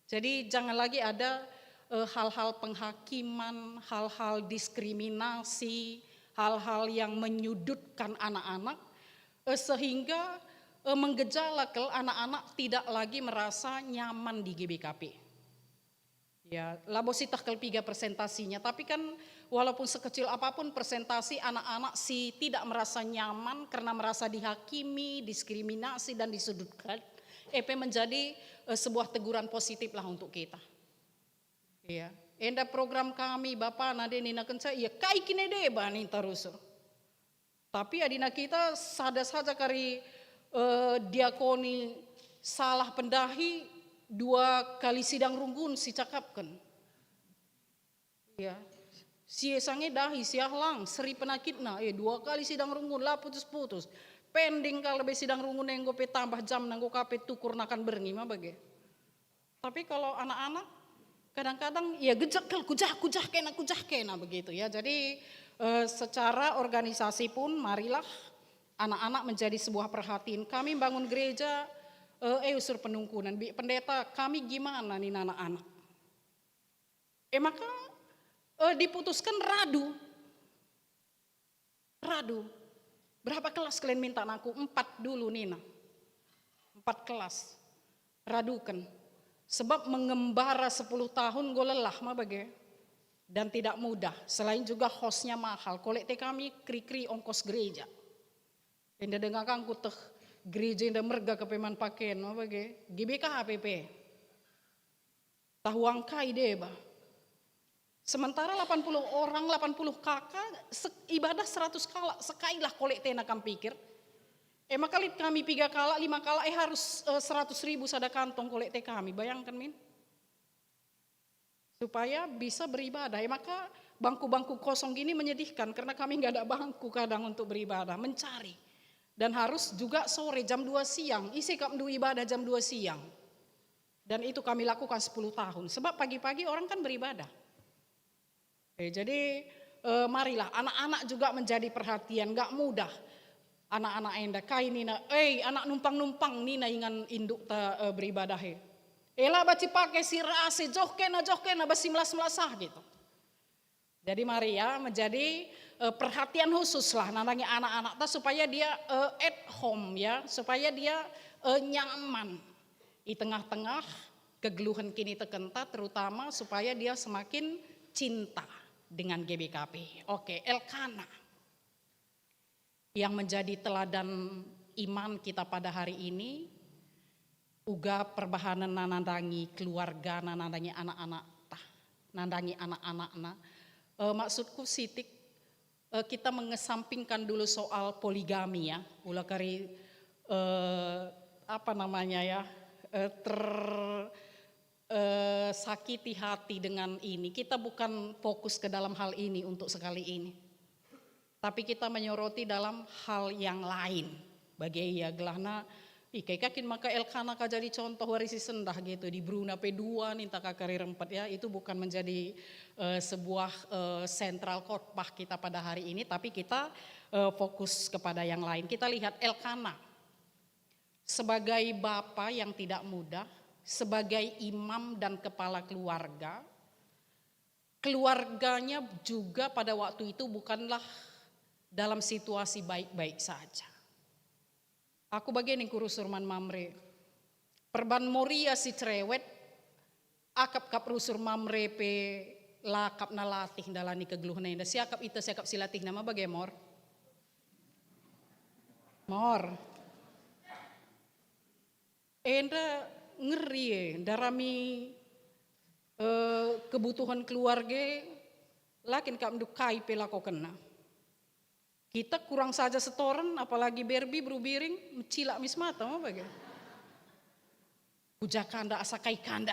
Jadi jangan lagi ada hal-hal penghakiman, hal-hal diskriminasi, hal-hal yang menyudutkan anak-anak sehingga menggejalakan anak-anak tidak lagi merasa nyaman di GBKP. Ya, labositah kelpiga presentasinya, tapi kan walaupun sekecil apapun presentasi anak-anak sih tidak merasa nyaman karena merasa dihakimi, diskriminasi dan disudutkan. EP menjadi sebuah teguran positif lah untuk kita. Ya, enda program kami Bapak nade nina kenca ya kai kine deba nih terus. Tapi adina kita sada saja kari diakoni salah pendahi 2 kali sidang runggun si cakapkan. Ya. Si sange dahi siah lang seri penakitna 2 kali sidang runggun lah putus-putus. Pending kalau be sidang runggun yang gue tambah jam nanggo kape tukur nakan berngi mah bage. Tapi kalau anak-anak kadang-kadang ya gejak kujah kena begitu ya. Jadi secara organisasi pun marilah anak-anak menjadi sebuah perhatian. Kami bangun gereja usur penungkunan, pendeta kami gimana nih anak-anak? Maka diputuskan radu. Berapa kelas kalian minta aku? 4 dulu Nina. 4 kelas. Radukan. Sebab mengembara 10 tahun gue lelah mah bagai. Dan tidak mudah. Selain juga hostnya mahal. Kolekte kami kri-kri ongkos gereja. Enda dengar kan ku teh gereja indah merga kepeman pakaian mah bagai GBK HPP tahuang kai deba. Sementara 80 orang 80 kakak ibadah 100 kala sekailah kolekte nak pikir. Maka kami 3 kala 5 kala harus 100.000 sada kantong kolekte kami. Bayangkan min. Supaya bisa beribadah. Maka bangku-bangku kosong gini menyedihkan karena kami nggak ada bangku kadang untuk beribadah, mencari. Dan harus juga sore jam 2 siang, isi kamdu ibadah jam 2 siang. Dan itu kami lakukan 10 tahun, sebab pagi-pagi orang kan beribadah. Jadi marilah anak-anak juga menjadi perhatian, gak mudah. Anak-anak enda kai nina, anak numpang-numpang nina ingan induk ta beribadah. Ela baci pakai sirase johkena basi melas-melasah gitu. Jadi mari ya menjadi perhatian khusus lah nanti anak-anak supaya dia at home ya, supaya dia nyaman di tengah-tengah kegeluhan kini tekenta, terutama supaya dia semakin cinta dengan GBKP. Oke, Elkana yang menjadi teladan iman kita pada hari ini, uga perbahanan nanandangi keluarga, nanandangi anak-anak, nandangi anak-anak. Maksudku sitik kita mengesampingkan dulu soal poligami ya, ulah kari sakiti hati dengan ini. Kita bukan fokus ke dalam hal ini untuk sekali ini, tapi kita menyoroti dalam hal yang lain. Bagi ya gelahna ikai kakin maka Elkana jadi contoh warisi sendah gitu di Bruna P2 nih tak kakari rempet ya, itu bukan menjadi sebuah sentral khotbah kita pada hari ini, tapi kita fokus kepada yang lain. Kita lihat Elkana sebagai bapa yang tidak mudah, sebagai imam dan kepala keluarga. Keluarganya juga pada waktu itu bukanlah dalam situasi baik-baik saja. Aku bagian yang kurus Surman Mamre. Perban Moria si cerewet, akap kap rusur Mamre pe lakap na latih dalani kegeluhan enda. Siakap itu siakap si latih nama bagai mor. Enda ngeri darami kebutuhan keluarga lakin kap dukai pe lako kena. Kita kurang saja setoran, apalagi berbi berubiring, mencilak mismata, apa bagai? Puja kanda, asakai kanda.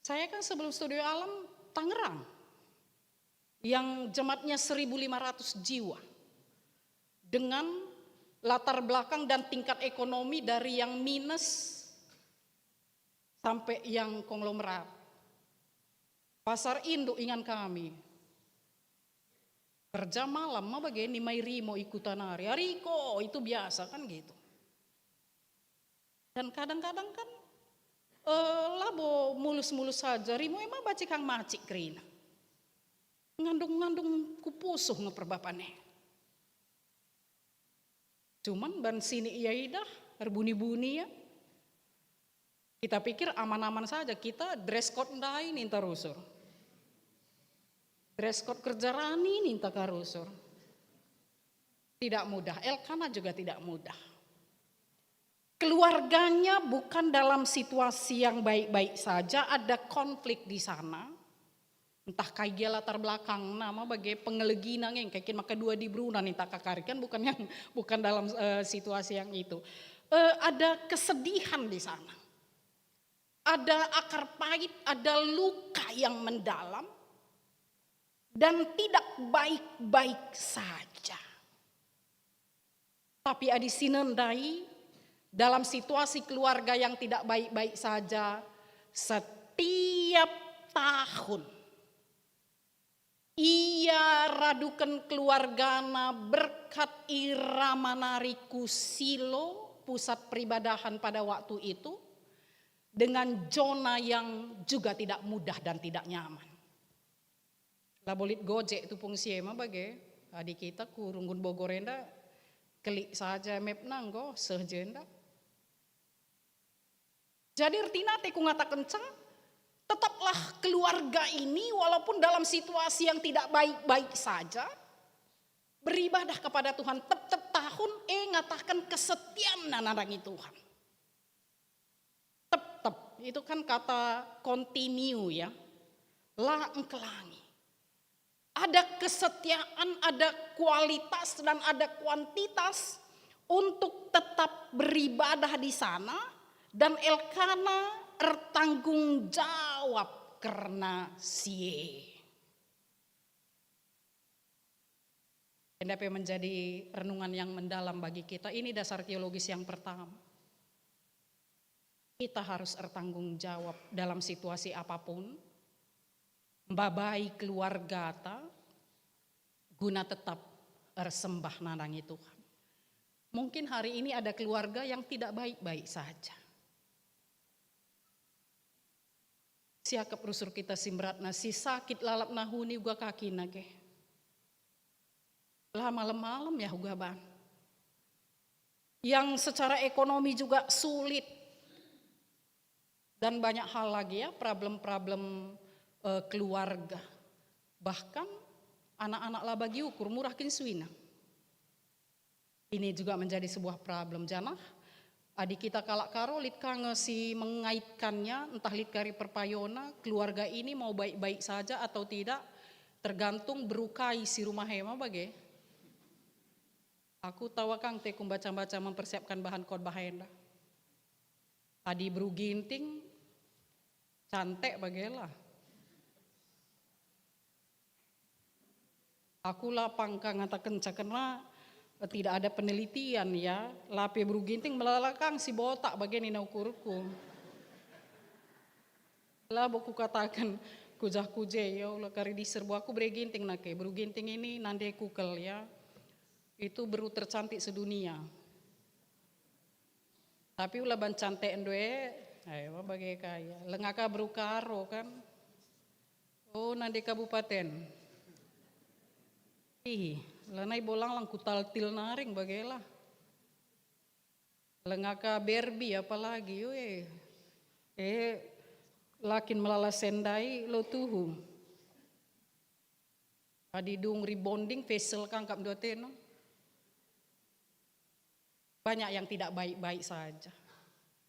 Saya kan sebelum studio alam Tangerang, yang jemaatnya 1.500 jiwa, dengan latar belakang dan tingkat ekonomi dari yang minus sampai yang konglomerat. Pasar induk ingan kami. Kerja malam mah begini mai rimo ikutan hari. Ariko itu biasa kan gitu. Dan kadang-kadang kan labo mulus-mulus saja, rimu emang baca kang macik kerina. Ngandung-ngandung kupusuh ngeperbapane. Cuman ban sini iya idah, berbunyi-bunyi ya. Kita pikir aman-aman saja, kita dress code ndai ninta rusur. Dress code kerja rani ninta karusur. Tidak mudah, Elkana juga tidak mudah. Keluarganya bukan dalam situasi yang baik-baik saja, ada konflik di sana. Entah kayak latar belakang nama bagai pengeleginang yang kayak maka dua di Brunei ninta kakarikan bukan dalam situasi yang itu. Ada kesedihan di sana. Ada akar pahit, ada luka yang mendalam dan tidak baik-baik saja. Tapi adi sinendai dalam situasi keluarga yang tidak baik-baik saja, setiap tahun ia radukan keluargana berkat irama nari Kusilo, pusat peribadahan pada waktu itu, dengan zona yang juga tidak mudah dan tidak nyaman. Labolit gojek itu fungsi emang bagai adik kita kurunggun Bogorenda klik saja map nanggo sehjenda. Jadi artinya aku ngatakan tetaplah keluarga ini walaupun dalam situasi yang tidak baik-baik saja beribadah kepada Tuhan tetap tahun ngatakan kesetiaan nanangi Tuhan. Tetap itu kan kata continue ya. La engkelangi. Ada kesetiaan, ada kualitas dan ada kuantitas untuk tetap beribadah di sana dan Elkana bertanggung jawab karena sie. NDP menjadi renungan yang mendalam bagi kita. Ini dasar teologis yang pertama. Kita harus bertanggung jawab dalam situasi apapun. Mbabai keluarga ta guna tetap bersembah nanangi Tuhan. Mungkin hari ini ada keluarga yang tidak baik-baik saja. Siakap rusur kita simratna si sakit lalap nahuni gua kaki nage. Lah malam-malam ya uga ban. Yang secara ekonomi juga sulit. Dan banyak hal lagi ya problem-problem keluarga. Bahkan anak-anak lah bagi ukur murahkin suina. Ini juga menjadi sebuah problem janah. Adik kita kalak karo lit kange si mengaitkannya entah lit kari perpayona keluarga ini mau baik-baik saja atau tidak tergantung berukai si rumah hema bagai. Aku tahu kang tekum baca-baca mempersiapkan bahan khotbah henda. Adi bru ginting cantik bagailah. Aku lah pangka ngatakan cakena tidak ada penelitian ya. Lape bru ginting melalakang si botak bagian ini ukurku. Lah buku katakan kujah kuje ya ulah kari di serbu aku bre ginting nake. Bru ginting ini nande kukel ya. Itu bru tercantik sedunia. Tapi ulah ban cantik endue, ayo bagai kaya. Lengaka bru karo kan. Oh nande kabupaten. Lanai bolang lang kutaltil naring bagailah. Lengaka berbi apalagi lakin melala sendai lo tuhu. Adidung rebonding facial kangkap dua teno. Banyak yang tidak baik-baik saja.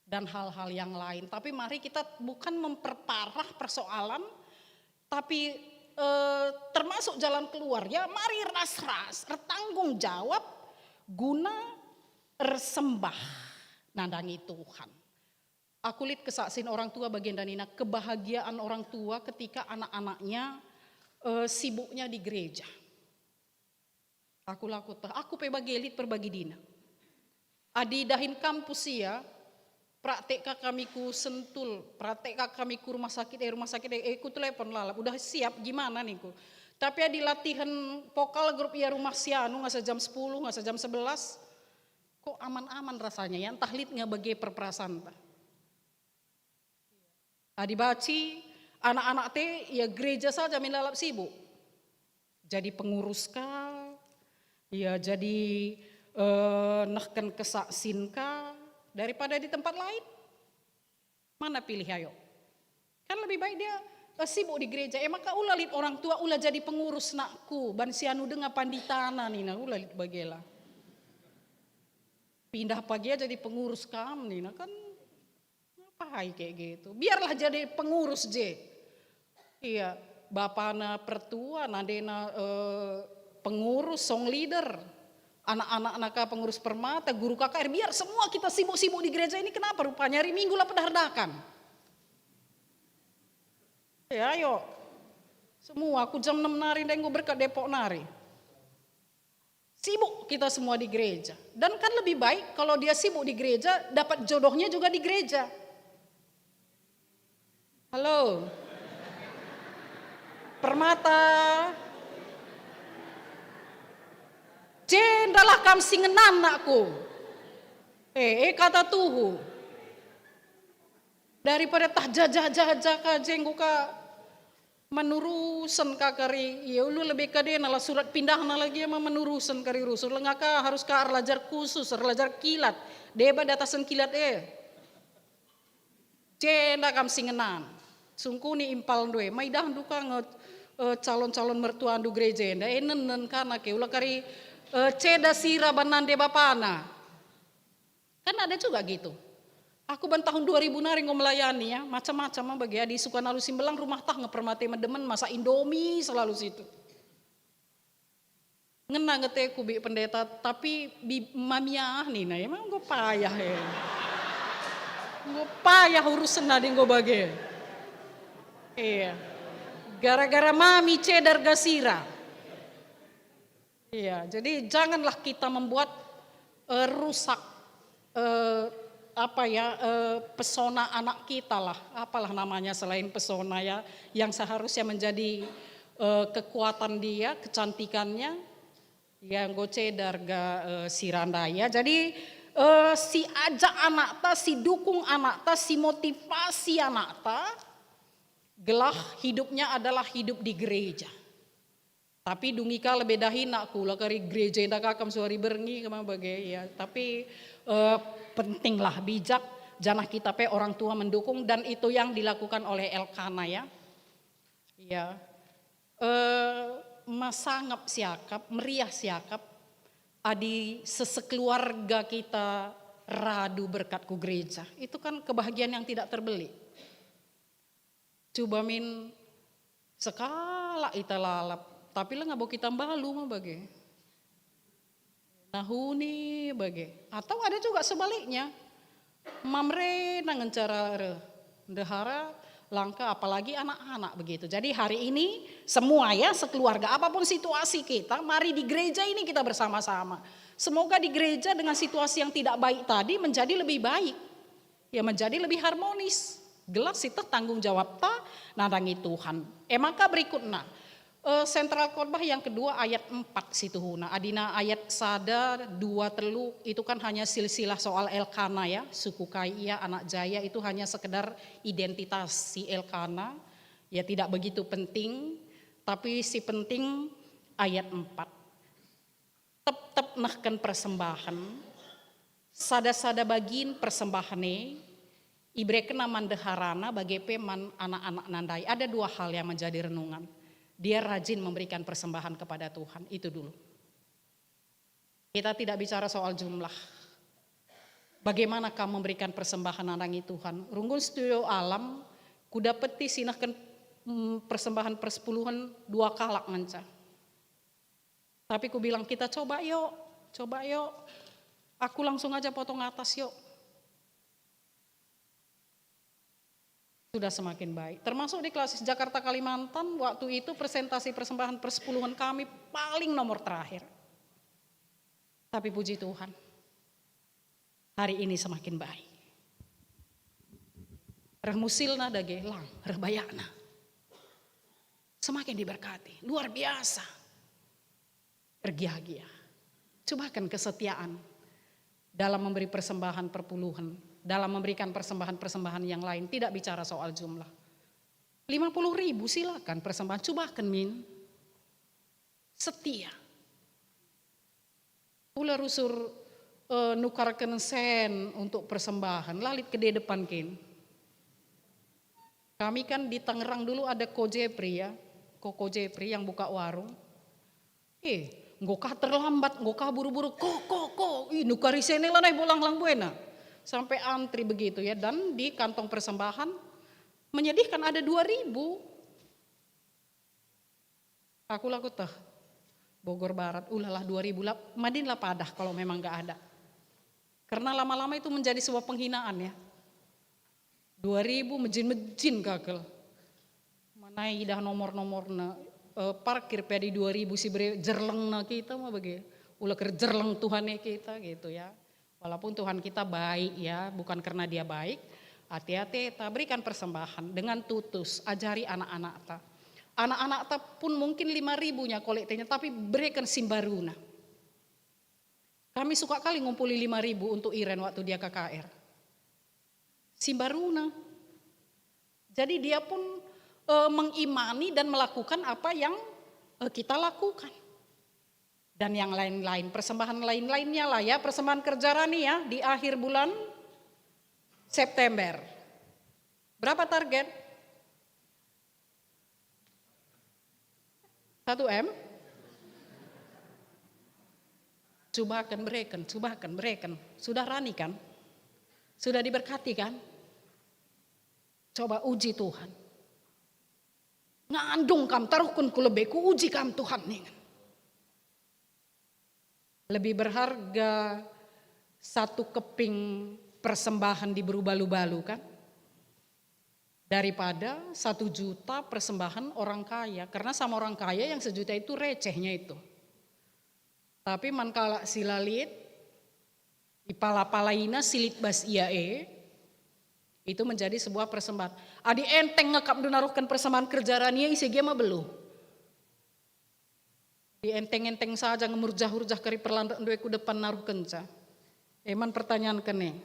Dan hal-hal yang lain. Tapi mari kita bukan memperparah persoalan. Tapi termasuk jalan keluar ya mari ras-ras bertanggung jawab guna bersembah nandangi Tuhan. Aku lihat kesaksin orang tua bagian danina kebahagiaan orang tua ketika anak-anaknya sibuknya di gereja. Aku pebagi elit perbagi dina. Adi dahin kampus ya. Praktek kami ku Sentul, praktek kami ku rumah sakit ku telepon lalap, udah siap gimana nih ku. Tapi di latihan vokal grup ya rumah sianu nggak sejam 10, nggak sejam 11. Kok aman-aman rasanya ya, tahlid ngebagi perperasaan. Dibaci, anak-anak teh ya gereja saja melalap sibuk. Jadi pengurus kah, ya jadi nahkan kesaksin kah, daripada di tempat lain. Mana pilih ayo? Kan lebih baik dia sibuk di gereja. Maka ulah lit orang tua ulah jadi pengurus nakku. Ban sianu dengar panditana nih, ulah lit bagela. Pindah pagi aja jadi pengurus kam nih, kan apa kayak gitu. Biarlah jadi pengurus je. Iya, bapana pertua, nadena pengurus, song leader, anak-anak naka pengurus permata, guru KKR, biar semua kita sibuk-sibuk di gereja ini. Kenapa rupanya hari Minggu lah pedardakan. Ya ayo, semua aku jam 6 nari dan gue berkat Depok nari. Sibuk kita semua di gereja. Dan kan lebih baik kalau dia sibuk di gereja, dapat jodohnya juga di gereja. Halo. Permata. Jendalah kam singenan nakku. Kata tuhu. Daripada tah jajah-jajah ka jenggu ka menurusan kakari, ya lu lebih kade nala surat pindah nala lagi sama menurusan kari rusul lengaka harus ka arlajar khusus, arlajar kilat, deba datasan kilat Cenda kam singenan, sungkuni impal doe, maidah duka calon-calon mertua andu gereja, enda nenen kana ke ulah kari ceda sira banande bapana, kan ada juga gitu. Aku ban tahun 2000 nari melayani ya, macam-macam bagi adi suka nalu simbelang rumah tah ngepermati medemen masa Indomie selalu situ. Ngena ngete kubi pendeta, tapi mamiah nih nah emang gue payah ya. Gue payah urusan nadi gue bagi. Iya. Gara-gara mami cedar gasira. Iya, jadi janganlah kita membuat rusak pesona anak kita lah, apalah namanya selain pesona ya, yang seharusnya menjadi kekuatan dia, kecantikannya, yang goce darga sirandaya. Jadi si ajak anak ta, si dukung anak ta, si motivasi anak ta, gelah hidupnya adalah hidup di gereja. Tapi dungika lebih dahin aku lah kari gereja indah kakam suari berngi kemana bagai ya. Tapi pentinglah bijak, janah kita pe orang tua mendukung dan itu yang dilakukan oleh Elkana ya. Ya, masangap siakap, meriah siakap, adi sesekeluarga kita radu berkatku gereja. Itu kan kebahagiaan yang tidak terbeli. Coba min sekala ita lalap. Tapi lah nggak mau kita balu mah bagai, nahuni bagai, atau ada juga sebaliknya, mamre nangan cara dehara langka apalagi anak-anak begitu. Jadi hari ini semua ya sekeluarga apapun situasi kita, mari di gereja ini kita bersama-sama. Semoga di gereja dengan situasi yang tidak baik tadi menjadi lebih baik, ya menjadi lebih harmonis. Gelas itu tanggung jawab ta nadangi Tuhan. Maka berikutnya. Sentral khotbah yang kedua ayat 4 situ huna. Adina ayat sada 2 telu itu kan hanya silsilah soal Elkana ya. Suku Kaya anak Jaya itu hanya sekedar identitas si Elkana. Ya tidak begitu penting. Tapi si penting ayat 4. Tep-tep nahkan persembahan. Sada-sada bagin persembahane. Ibrekena mandeharana bagi peman anak-anak nandai. Ada 2 hal yang menjadi renungan. Dia rajin memberikan persembahan kepada Tuhan, itu dulu. Kita tidak bicara soal jumlah. Bagaimana kamu memberikan persembahan nandangi Tuhan. Runggun studio alam, kuda peti sinahkan persembahan persepuluhan 2 kalak manca. Tapi ku bilang kita coba yuk. Aku langsung aja potong atas yuk. Sudah semakin baik. Termasuk di Klasis Jakarta Kalimantan, waktu itu presentasi persembahan persepuluhan kami paling nomor terakhir. Tapi puji Tuhan, hari ini semakin baik. Remusilna dagelang, rebayana. Semakin diberkati, luar biasa. Bergiagia. Cobakan kesetiaan. dalam memberi persembahan perpuluhan, dalam memberikan persembahan-persembahan yang lain, tidak bicara soal jumlah. 50.000 silakan persembahan, cobakan min. Setia. Ulah rusur nukarkan sen untuk persembahan, lalit ke depan kin. Kami kan di Tangerang dulu ada Ko Jepri ya, Koko Jepri yang buka warung. Ngokah terlambat, ngokah buru-buru, kok, nukari sene lah bolang lang buena. Sampai antri begitu ya, dan di kantong persembahan menyedihkan ada 2.000. Aku laku tah, Bogor Barat, ulalah 2.000 lah, madinlah padah kalau memang gak ada. Karena lama-lama itu menjadi sebuah penghinaan ya. 2.000 mejin-mejin gagal. Mana dah nomor-nomorna. Parkir pedi 2.000 si beri jerleng na kita mah bagi ulah kerjerleng Tuhan kita gitu ya. Walaupun Tuhan kita baik ya, bukan karena dia baik. Hati-hati ta berikan persembahan dengan tutus, ajari anak-anak ta. Anak-anak ta pun mungkin 5.000-nya kolektenya, tapi berikan simbaruna. Kami suka kali ngumpuli 5.000 untuk Iren waktu dia KKR. Simbaruna. Jadi dia pun mengimani dan melakukan apa yang kita lakukan. Dan yang lain-lain, persembahan lain-lainnya lah ya, persembahan Kerjarani ya di akhir bulan September. Berapa target? 1M? Cobakan berikan. Sudah rani kan? Sudah diberkati kan? Coba uji Tuhan. Ngandung kam taruhkan ku lebih ku uji kam Tuhan nih. Lebih berharga 1 keping persembahan di berubalu-balu kan, daripada 1 juta persembahan orang kaya. Karena sama orang kaya yang 1 juta itu recehnya itu. Tapi mankala silalit ipala-palaina silit bas iae, itu menjadi sebuah persembahan. Adi enteng ngekap naruhkan persembahan Kerjarani isi mah belum. Di enteng-enteng saja ngemurjah-urjah kari perlandak dueku depan naruh kenca. Eman pertanyaan kene.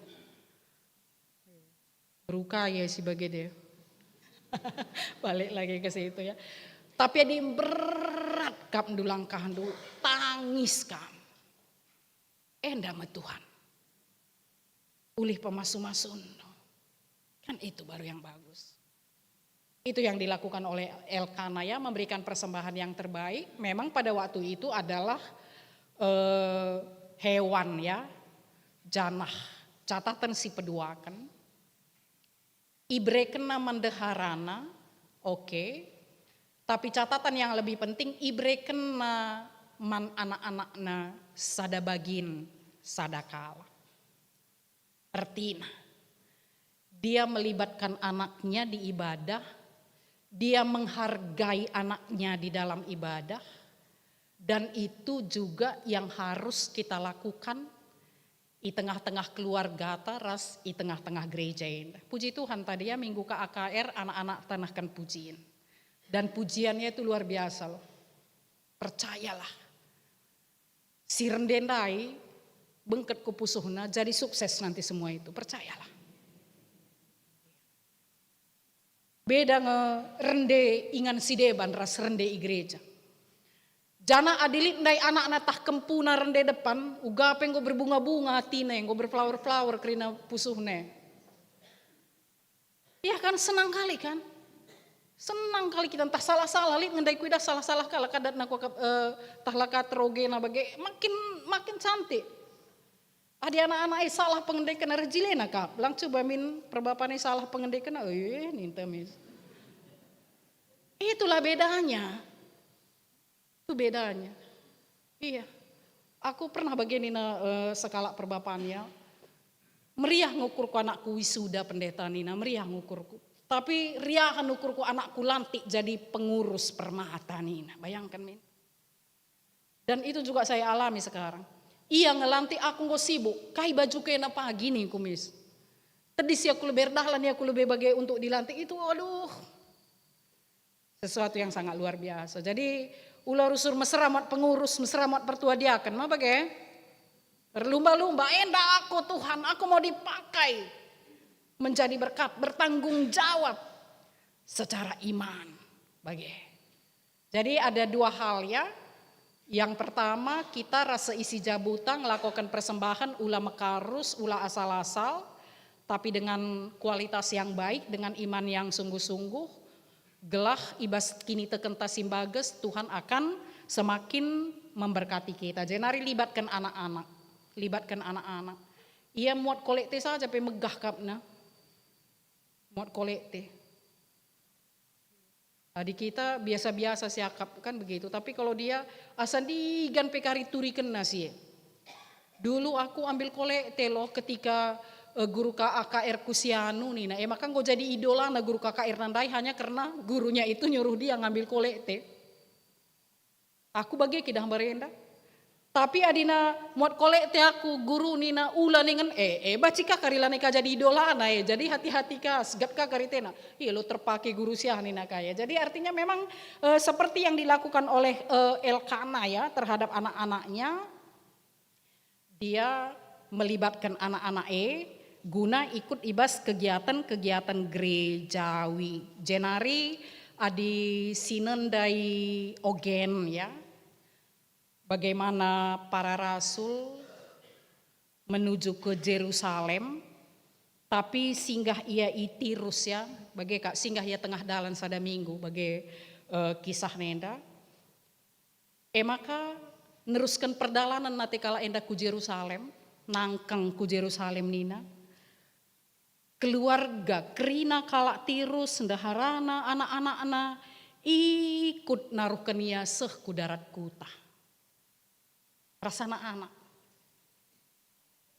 Berukaya si bagi dia. Balik lagi ke situ ya. Tapi di berat kap langkah dulu, tangis kam. Endah sama Tuhan. Ulih pemasu-masun. Kan itu baru yang bagus. Itu yang dilakukan oleh Elkana ya, memberikan persembahan yang terbaik. Memang pada waktu itu adalah hewan ya, janah. Catatan si peduakan. Ibrekena mandeharana, oke. Tapi catatan yang lebih penting, ibrekena man anak-anakna sadabagin sadakala. Artinya, dia melibatkan anaknya di ibadah, dia menghargai anaknya di dalam ibadah, dan itu juga yang harus kita lakukan di tengah-tengah keluarga taras, di tengah-tengah gereja ini. Puji Tuhan tadi ya minggu ke AKR anak-anak tanahkan pujian. Dan pujiannya itu luar biasa loh. Percayalah. Si rendendai bengket kupusuhna jadi sukses nanti semua itu, percayalah. Beda ngerende ingan sideban ras rende i gereja. Jana adilit ndai anak-anak tah kempuna rende depan, ugape ngo berbunga-bunga tine, ngo berflower-flower kerina pusuhne. Ya kan senang kali kan? Senang kali kita entah salah-salah lit ngendai kuida salah-salah kala kadat na tah laka trogena bage makin cantik. Adi anak-anak salah pengendai kena rejilena kap. Lang coba min perbapane salah pengendai kena ninta mis. Itulah bedanya. Itu bedanya. Iya. Aku pernah begini skala perbapaannya. Meriah ngukurku anakku wisuda pendeta Nina, meriah ngukurku. Tapi riahan ngukurku anakku lantik jadi pengurus permata Nina. Bayangkan min. Dan itu juga saya alami sekarang. Iya ngelantik aku nggak sibuk, kai baju kena pagi nih kumis. Tadi sih aku lebih dahlan ya aku lebih bagai untuk dilantik itu, aduh. Sesuatu yang sangat luar biasa. Jadi ular usur mesra mat pengurus, mesra mat pertua diakan, mah bagai. Berlumba Lumba-lumba, endak aku Tuhan, aku mau dipakai menjadi berkat, bertanggung jawab secara iman. Jadi ada dua hal ya. Yang pertama kita rasa isi jabutang lakukan persembahan ulah mekarus, ulah asal-asal, tapi dengan kualitas yang baik, dengan iman yang sungguh-sungguh, gelah ibas kini tekenta simbages, Tuhan akan semakin memberkati kita. Jenari libatkan anak-anak, Ia muat kolekte saja pe megah kapna, muat kolekte. Adik kita biasa-biasa siakap kan begitu, tapi kalau dia asandigan pekari turi kena sih. Dulu aku ambil kolekte loh ketika guru KKR Kusianu nih, maka gue jadi idola na guru KKR Nandai hanya karena gurunya itu nyuruh dia ngambil kolekte. Aku bagi kidah merenda. Tapi adina muat kolekte aku guru nina ula ningen bacika karila neka jadi idola na jadi hati-hati ka segat ka karitena lo terpakai guru siah nina kaya. Jadi artinya memang seperti yang dilakukan oleh Elkana ya terhadap anak-anaknya, dia melibatkan anak-anak guna ikut ibas kegiatan-kegiatan gerejawi. Jenari adi sinendai ogen ya. Bagaimana para rasul menuju ke Yerusalem, tapi singgah ia Tirus ya, bagai kak singgah ia tengah dalan sada minggu, bagai kisah nenda. Maka neruskan perdalanan nanti kala enda ku Yerusalem, nangkang ku Yerusalem nina. Keluarga kerina kala Tirus, sendaharana, anak-anak ikut naruhkan ia seh ku darat kuta. Rasana anak.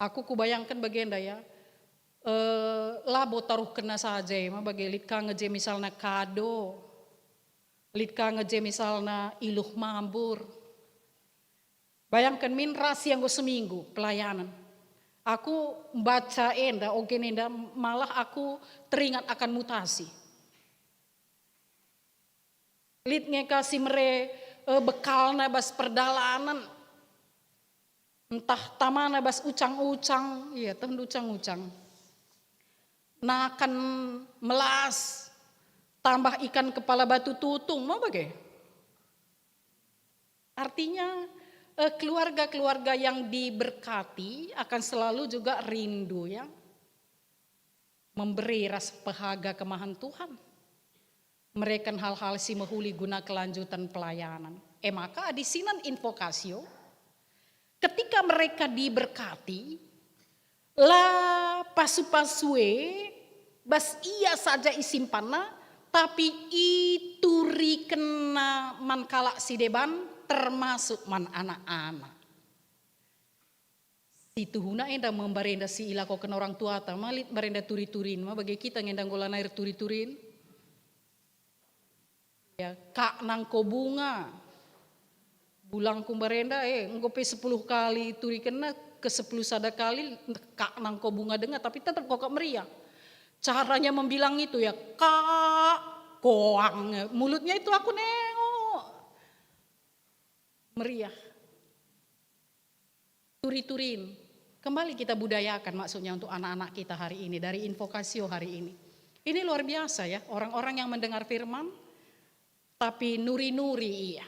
Aku kubayangkan bagenda ya. Labo taruh kena saja mah bagi litka ngeje misalnya kado. Litka ngeje misalnya iluh mambur. Bayangkan min rasi yang gue seminggu pelayanan. Aku baca enda, ogen enda, malah aku teringat akan mutasi. Lit ngekasih mere bekalna bas perdalanan. Entah tamana bas ucang-ucang, iya tuh ucang-ucang. Nah akan melas, tambah ikan kepala batu tutung, mau bagai? Artinya keluarga-keluarga yang diberkati akan selalu juga rindu ya. Memberi rasa pehaga kemahan Tuhan. Mereka hal-hal si mehuli guna kelanjutan pelayanan. Maka di sinan invokasio. Ketika mereka diberkati, la pasu-pasue, bas ia saja isimpana, tapi ituri kena man kala si deban, termasuk man anak-anak. Si tuhuna enda membarenda si ilako kena orang tua ta, malit barenda turi-turin, ma bagi kita ngendang golan air turi-turin. Ya, kak nangko bunga. Bulang kumbarenda ngopi 10 kali turi kena ke 10 sada kali kak nangko bunga dengar tapi tetap kok meriah. Caranya membilang itu ya kak koang mulutnya itu aku nengok meriah. Turi-turin kembali kita budayakan maksudnya untuk anak-anak kita hari ini dari Invokasio hari ini. Ini luar biasa ya orang-orang yang mendengar firman tapi nuri-nuri iya.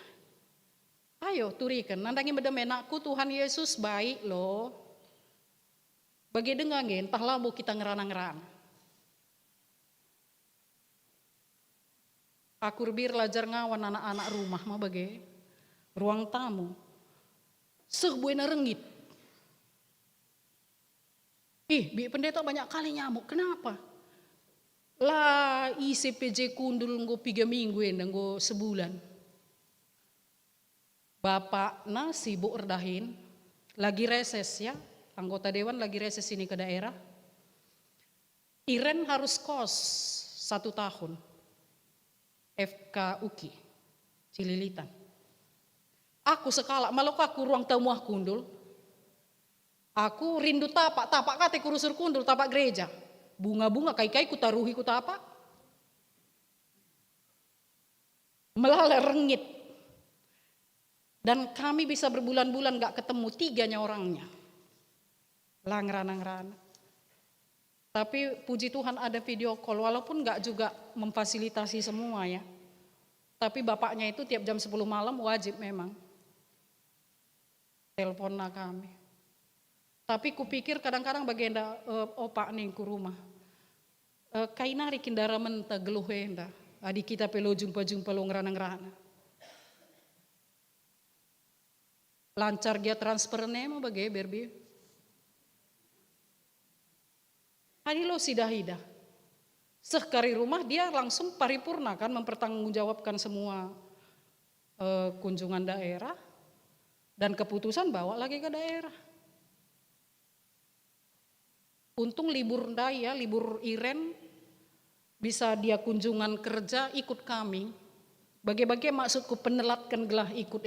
Ayo turikan, nandangin bedem enakku Tuhan Yesus baik loh. Bagi dengangin, entah labu kita ngerana-ngerana. Aku bir lajar ngawan anak-anak rumah mah bagi ruang tamu. Sebuena rengit. Bi pendeta banyak kali nyamuk, kenapa? Lah ICPJ kundul nggo 3 minggu nggo sebulan. Bapak sibuk erdahin, lagi reses ya, anggota dewan lagi reses ini ke daerah. Iren harus kos 1 tahun, FK UKI, Cililitan. Aku sekala, malah aku ruang tamu kundul. Aku rindu tapak kate kurusur kundul, tapak gereja. Bunga-bunga kai-kai kutaruhi kutapak. Melala rengit. Dan kami bisa berbulan-bulan gak ketemu 3 orangnya. Langrana. Tapi puji Tuhan ada video call, walaupun nggak juga memfasilitasi semua ya. Tapi bapaknya itu tiap jam 10 malam wajib memang telepon kami. Tapi kupikir kadang-kadang bagenda opak nih ke rumah. Kainari kindara menta geluh enda. Adik kita pelo jumpa lo ngerana. Lancar dia transfernya mau bagai berbi. Hari lo sidah-hidah. Sekali rumah dia langsung paripurna kan mempertanggungjawabkan semua kunjungan daerah dan keputusan bawa lagi ke daerah. Untung libur daya, libur Iren bisa dia kunjungan kerja ikut kami. Bagi-bagi maksudku penelatkan gelah ikut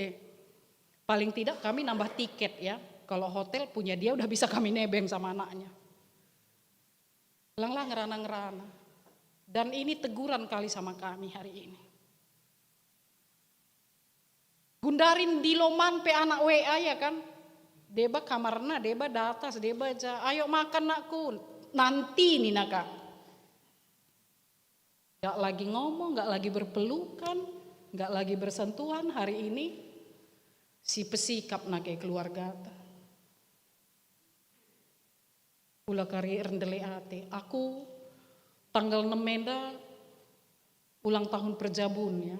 Paling tidak kami nambah tiket ya. Kalau hotel punya dia udah bisa kami nebeng sama anaknya. Langlah ngerana. Dan ini teguran kali sama kami hari ini. Gundarin di loman pe anak WA ya kan. Deba kamarna, deba datas, deba aja. Ayo makan nakku. Nanti nih naka. Gak lagi ngomong, gak lagi berpelukan, gak lagi bersentuhan hari ini. Si pesikap nake keluarga. Ula kari rendele ate. Aku tanggal 6 Menda ulang tahun perjabun ya.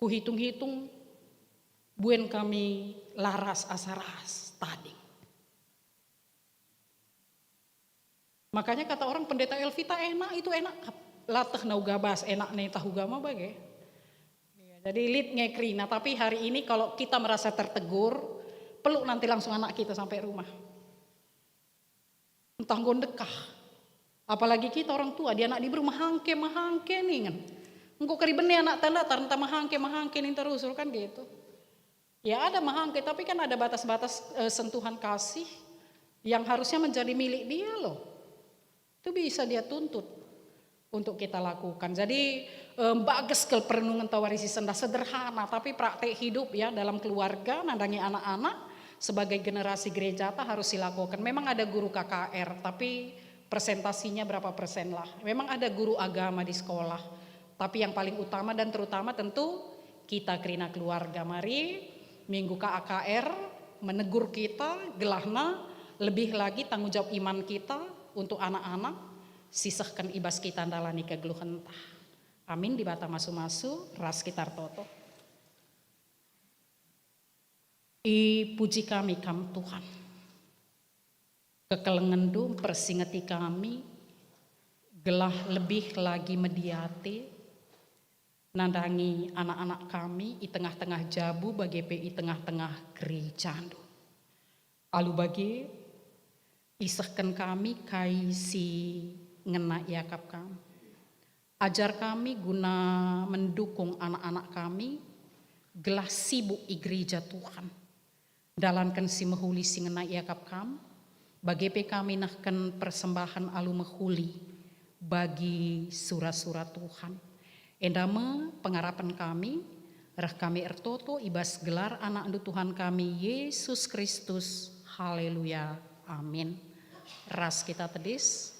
Ku hitung-hitung buen kami laras asaras tadi. Makanya kata orang pendeta Elvita enak itu enak. Latah naugabas enak nih tahu gama bagai. Jadi lead ngekrina tapi hari ini kalau kita merasa tertegur peluk nanti langsung anak kita sampai rumah. Entah gondekah. Apalagi kita orang tua, dia anak diberi mahangke nih kan. Engkau keribeni anak tanda taranta mahangke nih terus kan gitu. Ya ada mahangke tapi kan ada batas-batas sentuhan kasih yang harusnya menjadi milik dia loh. Itu bisa dia tuntut untuk kita lakukan. Jadi bagus ke perenungan tawarisi sendah sederhana tapi praktek hidup ya dalam keluarga nandangi anak-anak sebagai generasi gereja harus dilakukan. Memang ada guru KKR tapi presentasinya berapa persen lah. Memang ada guru agama di sekolah. Tapi yang paling utama dan terutama tentu kita kerina keluarga. Mari minggu KKR menegur kita gelahna lebih lagi tanggung jawab iman kita untuk anak-anak sisahkan ibas kita andalani kegeluhan entah. Amin di bata masu-masu ras kitar toto. I puji kami kam Tuhan. Kekelengendu persingeti kami gelah lebih lagi mediate nandangi anak-anak kami di tengah-tengah jabu bagi PI tengah-tengah gerejandu. Alu bagi isahkan kami kaisi ngena yakap kami. Ajar kami guna mendukung anak-anak kami gelah sibuk i gereja Tuhan. Dalankan si mehuli si ngena yakap kami. Bagi kami nahkan persembahan alu mehuli bagi surat-surat Tuhan. Endama pengarapan kami, rah kami ertoto ibas gelar anak Tuhan kami Yesus Kristus. Haleluya. Amin. Ras kita tedis.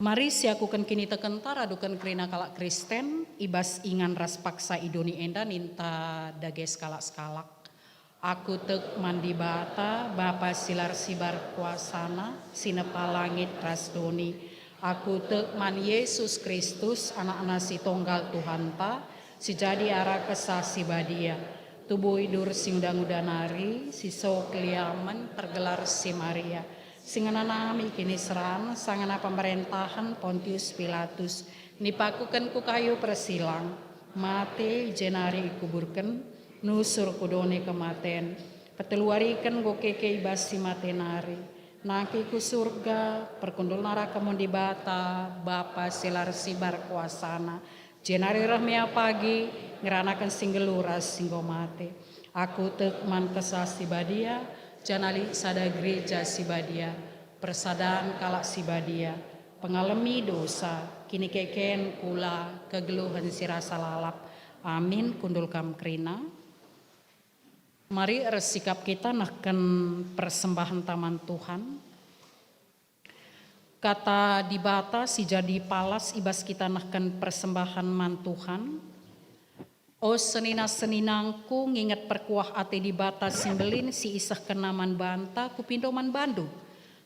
Mari siakukan kini tekentar adukan kerina kalak Kristen ibas ingan ras paksa idoni enda ninta dages kalak-skalak. Aku tek mandi bata bapa silar sibar kuasana sinepa langit rasdoni. Aku tek man Yesus Kristus anak-anak si tonggal Tuhan ta si jadi arah kesah si badia. Tubuh idur sing udanari si so keliaman tergelar si Maria. Singana nami kini seran sangana pemerintahan Pontius Pilatus nipakukan ku kayu persilang mate jenari kuburken nusur kudone kematen peteluarikan go keke ibasi matenari naki ku surga perkundul naraka mundi bata bapa silar sibar kuasana jenari rahmia pagi ngeranakan singgeluras singgo mate aku tek man kesasi badia janali sada gereja sibadia persadaan kalak sibadia pengalami dosa kini keken kula kegeluhan sirasa lalap amin kundul kam krina. Mari resikap kita nahkan persembahan taman Tuhan. Kata di bata si jadi palas ibas kita nahkan persembahan man Tuhan. O senina-seninangku nginget perkuah ate di bata simbelin si isah kenaman banta kupindo man bandu.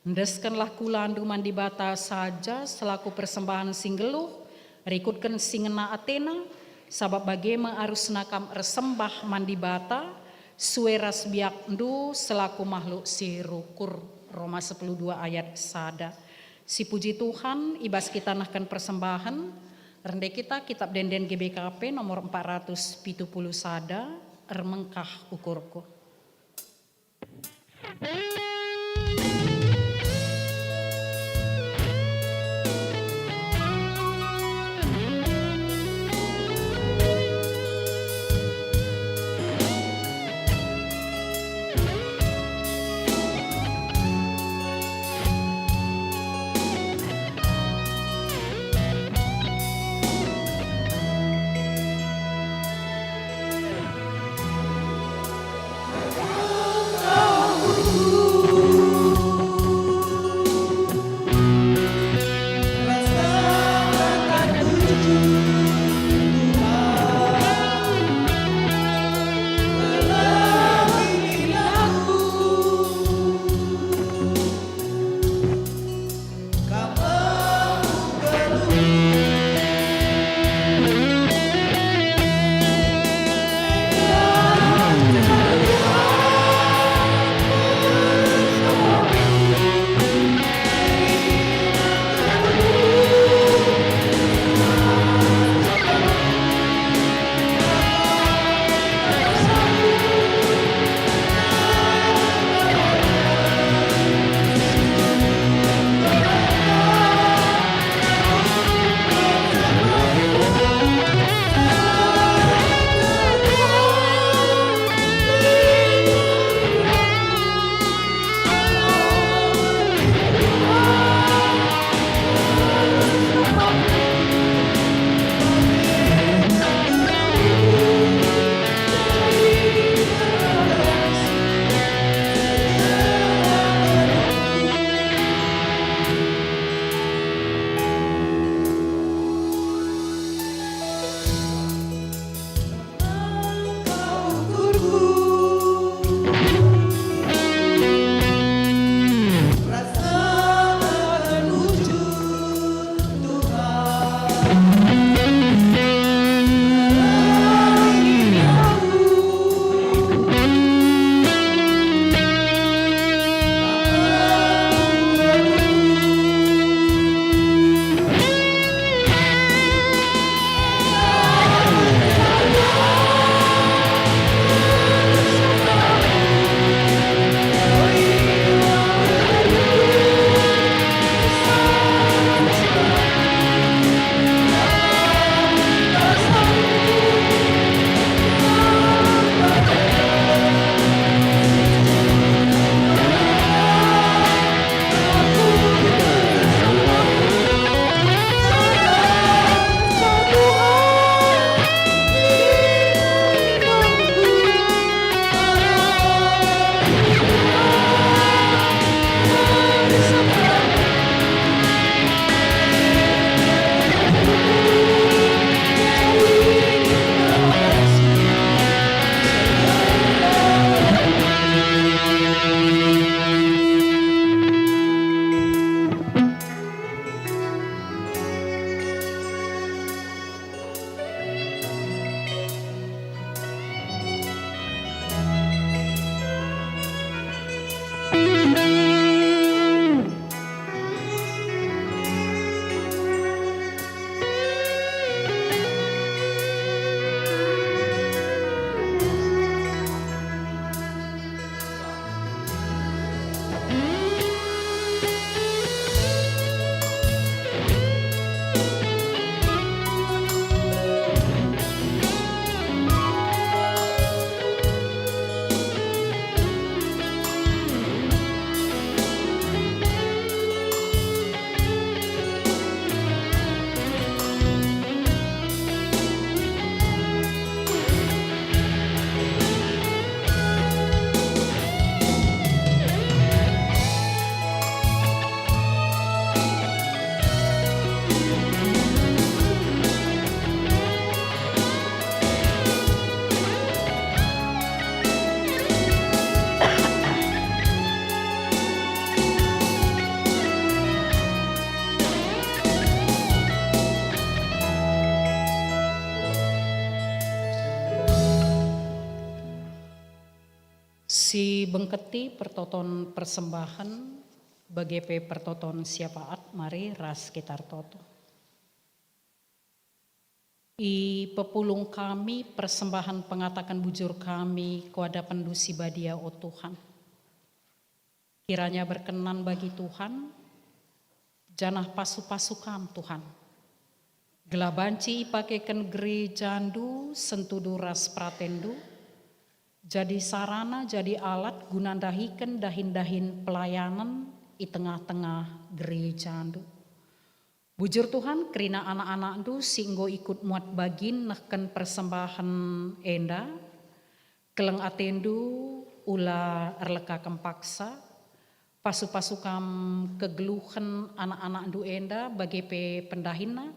Ndeskanlah kulandu man di bata saja selaku persembahan singgeluh. Rikutkan singena Athena sabab bagaimana arus nakam resembah man di bata. Sueras biak ndu selaku makhluk si rukur. Roma 10:2 ayat sada. Si puji Tuhan ibas kita nahkan persembahan. Rende kita kitab denden GBKP nomor 470 sada, remengkah ukurku. bengketi pertoton persembahan bagi pertoton syafaat, mari ras sekitar toto. I pepulung kami persembahan pengatakan bujur kami kuada pendusi badia o Tuhan. Kiranya berkenan bagi Tuhan, janah pasu-pasu kam Tuhan. Gelabanci ipakeken gerejandu sentudu ras pratendu, jadi sarana jadi alat gunandahiken dahin-dahin pelayanan i tengah-tengah gerejandu. Bujur Tuhan, kerina anak-anak du singgo ikut muat bagin nahken persembahan enda, keleng atendu ula erleka kempaksa, pasu-pasu kam kegeluhan anak-anak du enda bagi pe pendahina,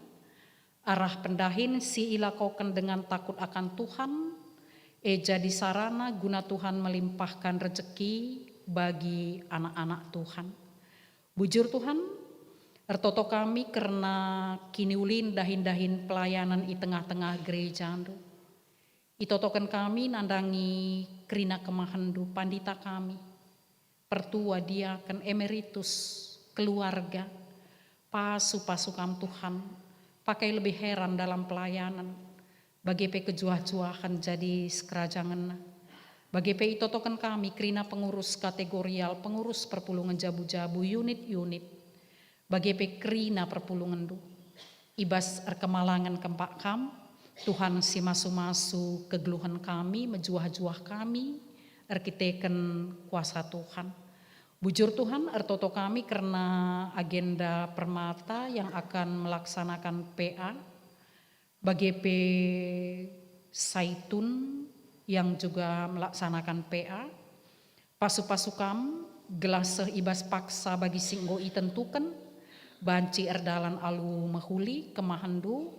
arah pendahin si ilakokan dengan takut akan Tuhan, jadi sarana guna Tuhan melimpahkan rezeki bagi anak-anak Tuhan. Bujur Tuhan, ertoto kami karena kini ulin dahin-dahin pelayanan i tengah-tengah gereja andu. Itotokan kami nandangi kerina kemahandu pandita kami, pertua dia kan emeritus, keluarga, pasu-pasu kam Tuhan, pakai lebih heran dalam pelayanan, bagi pe kejuah-juahan jadi sekerajangan. Bagi pe itotokan kami kerina pengurus kategorial, pengurus perpulungan jabu-jabu, unit-unit, bagi pekrina perpulungan du, ibas erkemalangan kempak kam, Tuhan si masu-masu kegeluhan kami, menjuah-juah kami, erkiteken kuasa Tuhan. Bujur Tuhan, ertoto kami karena agenda permata yang akan melaksanakan PA, bagi pe Saitun yang juga melaksanakan PA, pasu-pasu kam, gelas ibas paksa bagi singgo itentukan, banci erdalan alu mahuli kemahandu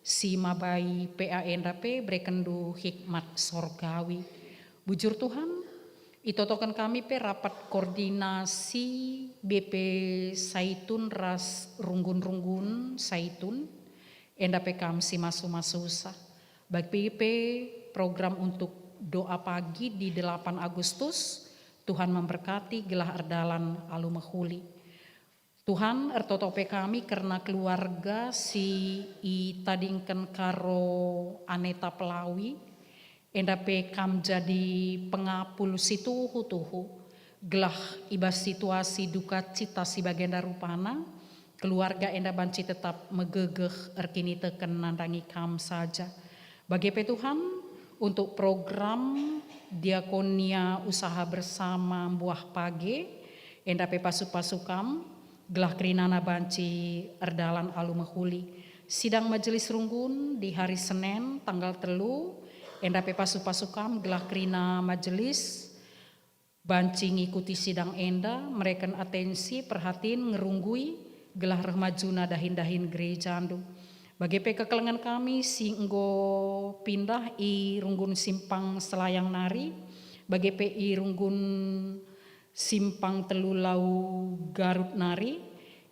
si mabai PA endape brekendu hikmat sorgawi. Bujur Tuhan, itotokan kami pe rapat koordinasi BP Saitun ras runggun-runggun Saitun endape kam si masu-masu usah. Bagi BP program untuk doa pagi di 8 Agustus, Tuhan memberkati gelah erdalan alu mahuli. Tuhan ertotope kami karena keluarga si i tadingken karo aneta pelawi, endape kam jadi pengapul situ tuhu, gelah ibas situasi duka cita si bagenda rupana, keluarga enda banci tetap megegeh erkini teken nandangi kam saja. Bagi pe Tuhan untuk program diakonia usaha bersama buah pagi, endape pasu-pasu kam, gelah kerinana banci erdalan alu mahuli. Sidang majelis runggun di hari Senin tanggal 3, endape pasu-pasu kam gelah kerina majelis banci ngikuti sidang enda, mereka atensi perhatiin ngerunggui gelah remajuna dahin-dahin gereja andu. Bagi pe kekelengan kami singgo pindah i runggun simpang Selayang Nari, bagi pe i runggun simpang Telulau Garut Nari,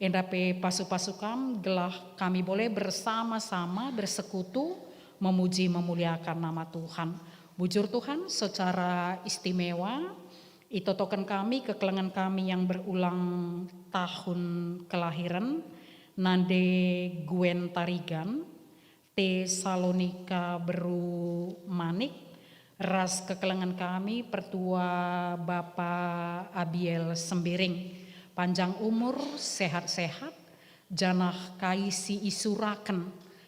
endape pasu-pasu kam gelah kami boleh bersama-sama bersekutu memuji memuliakan nama Tuhan. Bujur Tuhan, secara istimewa itotokan kami kekelengan kami yang berulang tahun kelahiran, nande Gwen Tarigan, Tesalonika Beru Manik, ras kekelengan kami pertua Bapak Abiel Sembiring, panjang umur, sehat-sehat, janah kaisi isuraken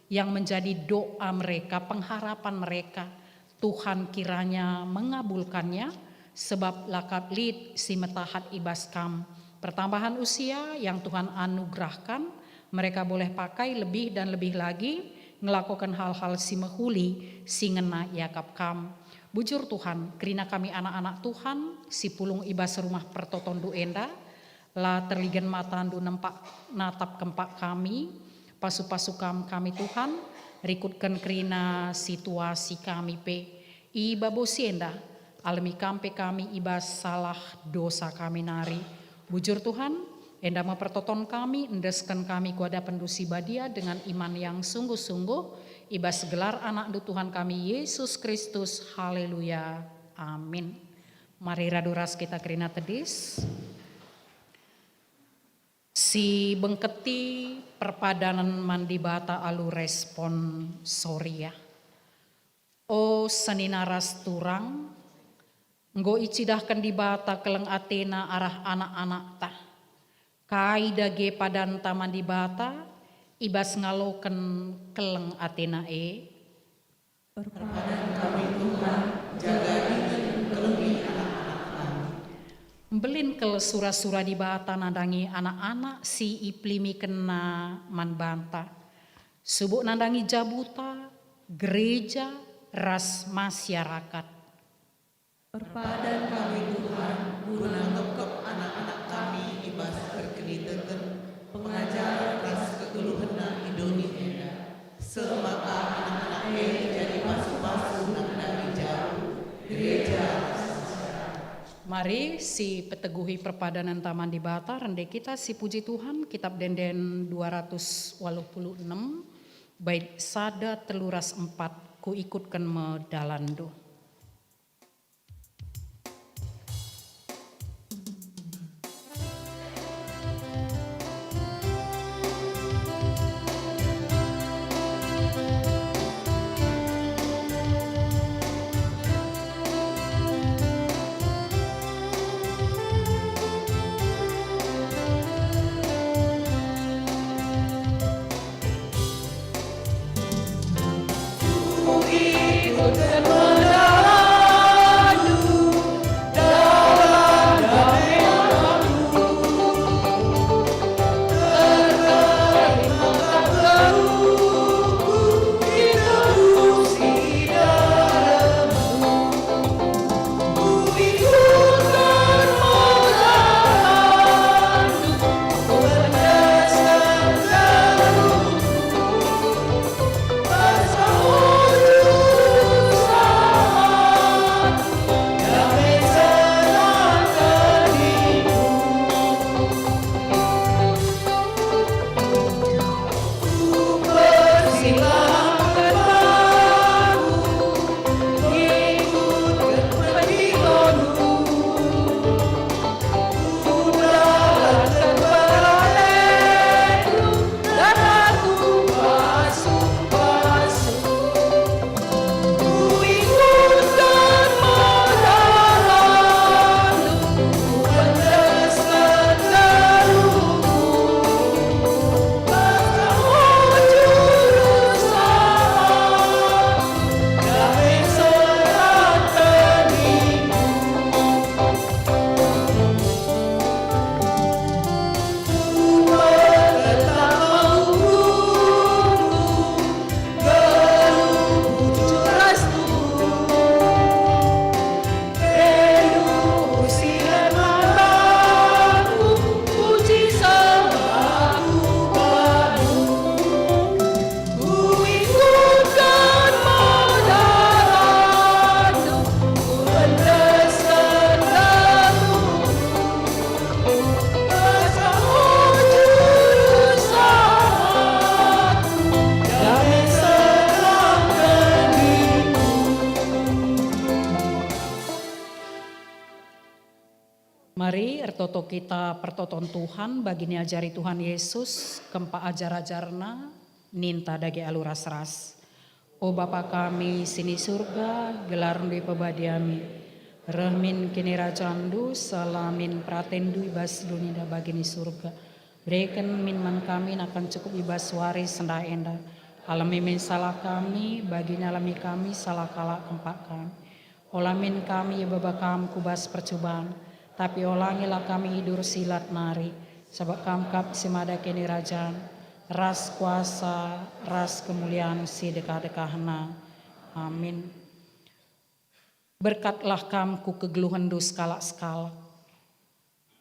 yang menjadi doa mereka, pengharapan mereka, Tuhan kiranya mengabulkannya, sebab lakat lid si metahat ibas kam, pertambahan usia yang Tuhan anugerahkan, mereka boleh pakai lebih dan lebih lagi, ngelakukan hal-hal si mehuli, si ngena yakap kam. Bujur Tuhan, kerina kami anak-anak Tuhan, si pulung ibas rumah pertotondu enda, la terligen matandu nempak natap kempak kami, pasu-pasu kami Tuhan, rikutkan kerina situasi kami pe, iba bosi enda, alami kampe kami ibas salah dosa kami nari. Bujur Tuhan, enda mempertoton kami, endeskan kami kuada pendusi badia dengan iman yang sungguh-sungguh, ibas gelar anak du Tuhan kami Yesus Kristus, haleluya, amin. Mari raduras kita kerina tedis. Si bengketi perpadanan mandi bata alu respon soria. O saninaras turang, nggo icidahkan di bata keleng Athena arah anak-anak ta. Kai dage padan taman di bata, ibas ngaloken keleng Athena Perpadan kami Tuhan, jaga dengan kelebih anak-anak kami. Belin kel sura-sura di bata nandangi anak-anak si iplimi kena man banta. Subuk nandangi jabuta, gereja, ras masyarakat. Perpadan kami Tuhan, guna ngekep anak-anak kami ibas berkeliteken pengajaran ras kekeluhena Indonesia. Semaka anak-anak jadi pasu-pasu nandangi jauh, gereja. Mari si peteguhi perpadanan taman di bata rende kita si puji Tuhan kitab denden 286 bait sada teluras 4 ku ikutkan medalando. Mari ertoto kita pertoton Tuhan bagini ajari Tuhan Yesus kempa ajar-ajarna ninta dage aluras ras. O Bapa kami sini surga gelar di pebadiami. Rahmin kini rajandu salamin pratendu ibas dunia bagini surga. Berikan minman kami akan cukup ibas waris senda enda. Alami min salah kami bagini alami kami salah kala kempak kami. Olamin kami ya Bapa kami kubas percobaan. Tapi olangilah kami hidur silat nari, sebab kamkap semada kini rajaan, ras kuasa, ras kemuliaan si dekah-dekahna. Amin. Berkatlah kamku kegeluhan dus skala-skala.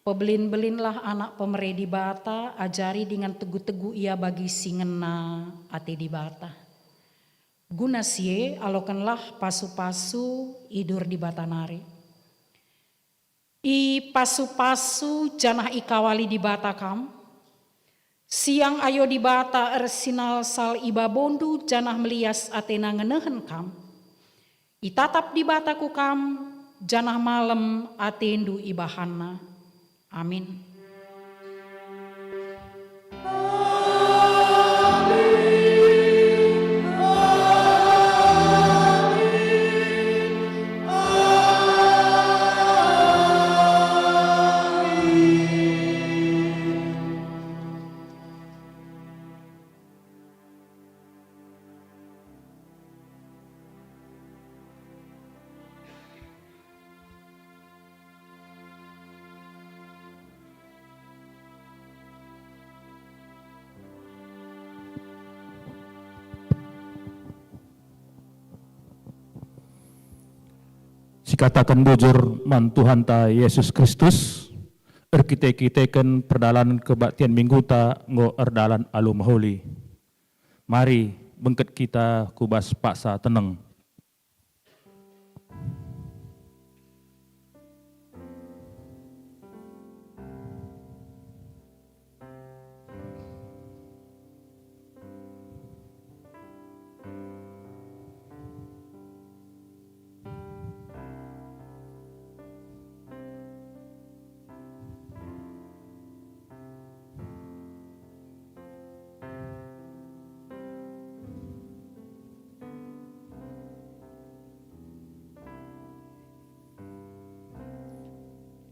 Pebelin-belinlah anak pemere di bata, ajari dengan teguh-teguh ia bagi singena ati di bata. Guna sie alokanlah pasu-pasu hidur di bata nari. I pasu-pasu janah ikawali di bata kam. Siang ayo di bata ersinal sal iba bondu janah melias Athena ngenehen kam. I tatap di bataku kam janah malam atendu ibahana. Amin. Sikatakan bujur man Tuhan ta Yesus Kristus, erkite-kiteken perdalan kebaktian minggu ta ngo erdalan alum holi. Mari bengket kita kubas paksa teneng.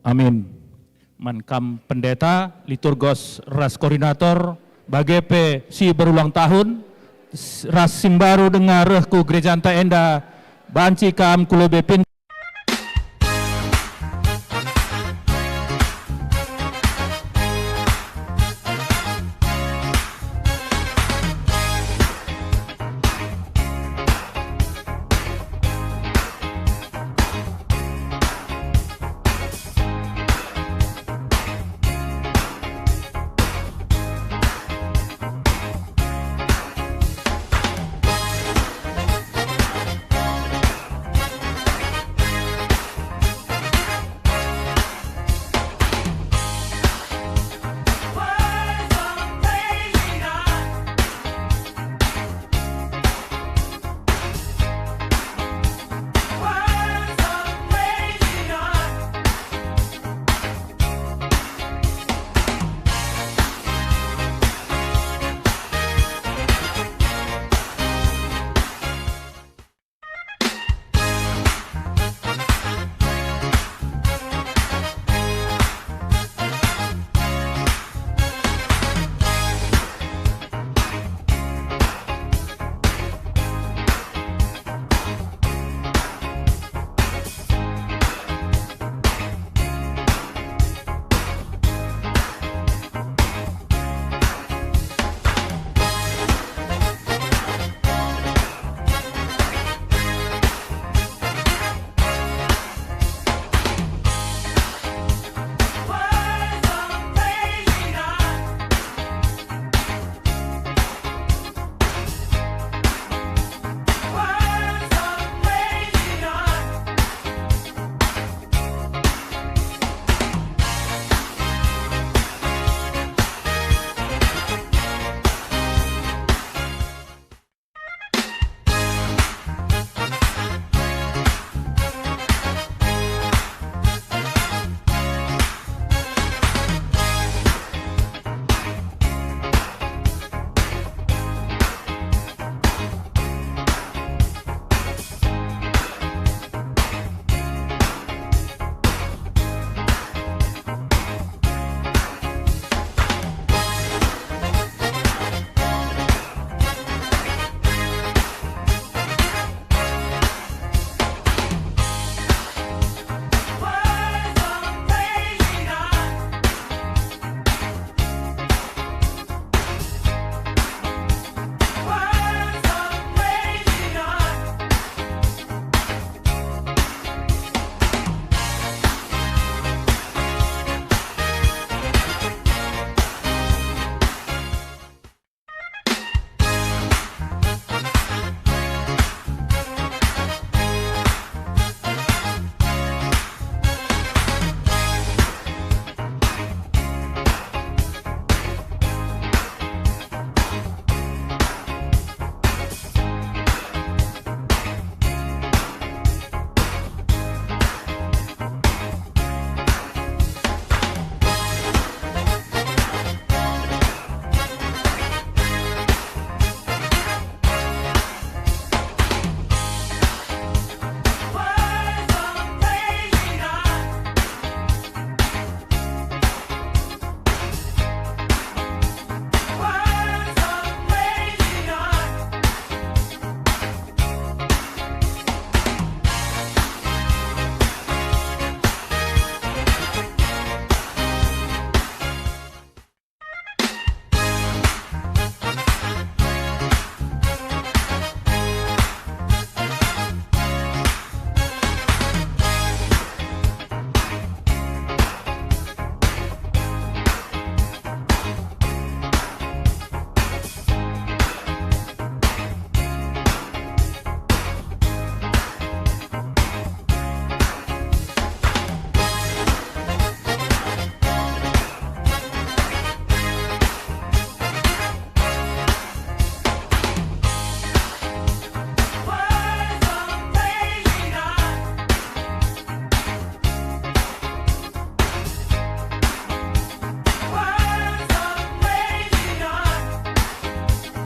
Amin. Mankam pendeta, liturgos ras koordinator, bagepe si berulang tahun, ras simbaru dengar rehku gereja anta enda, banci kam kulobepin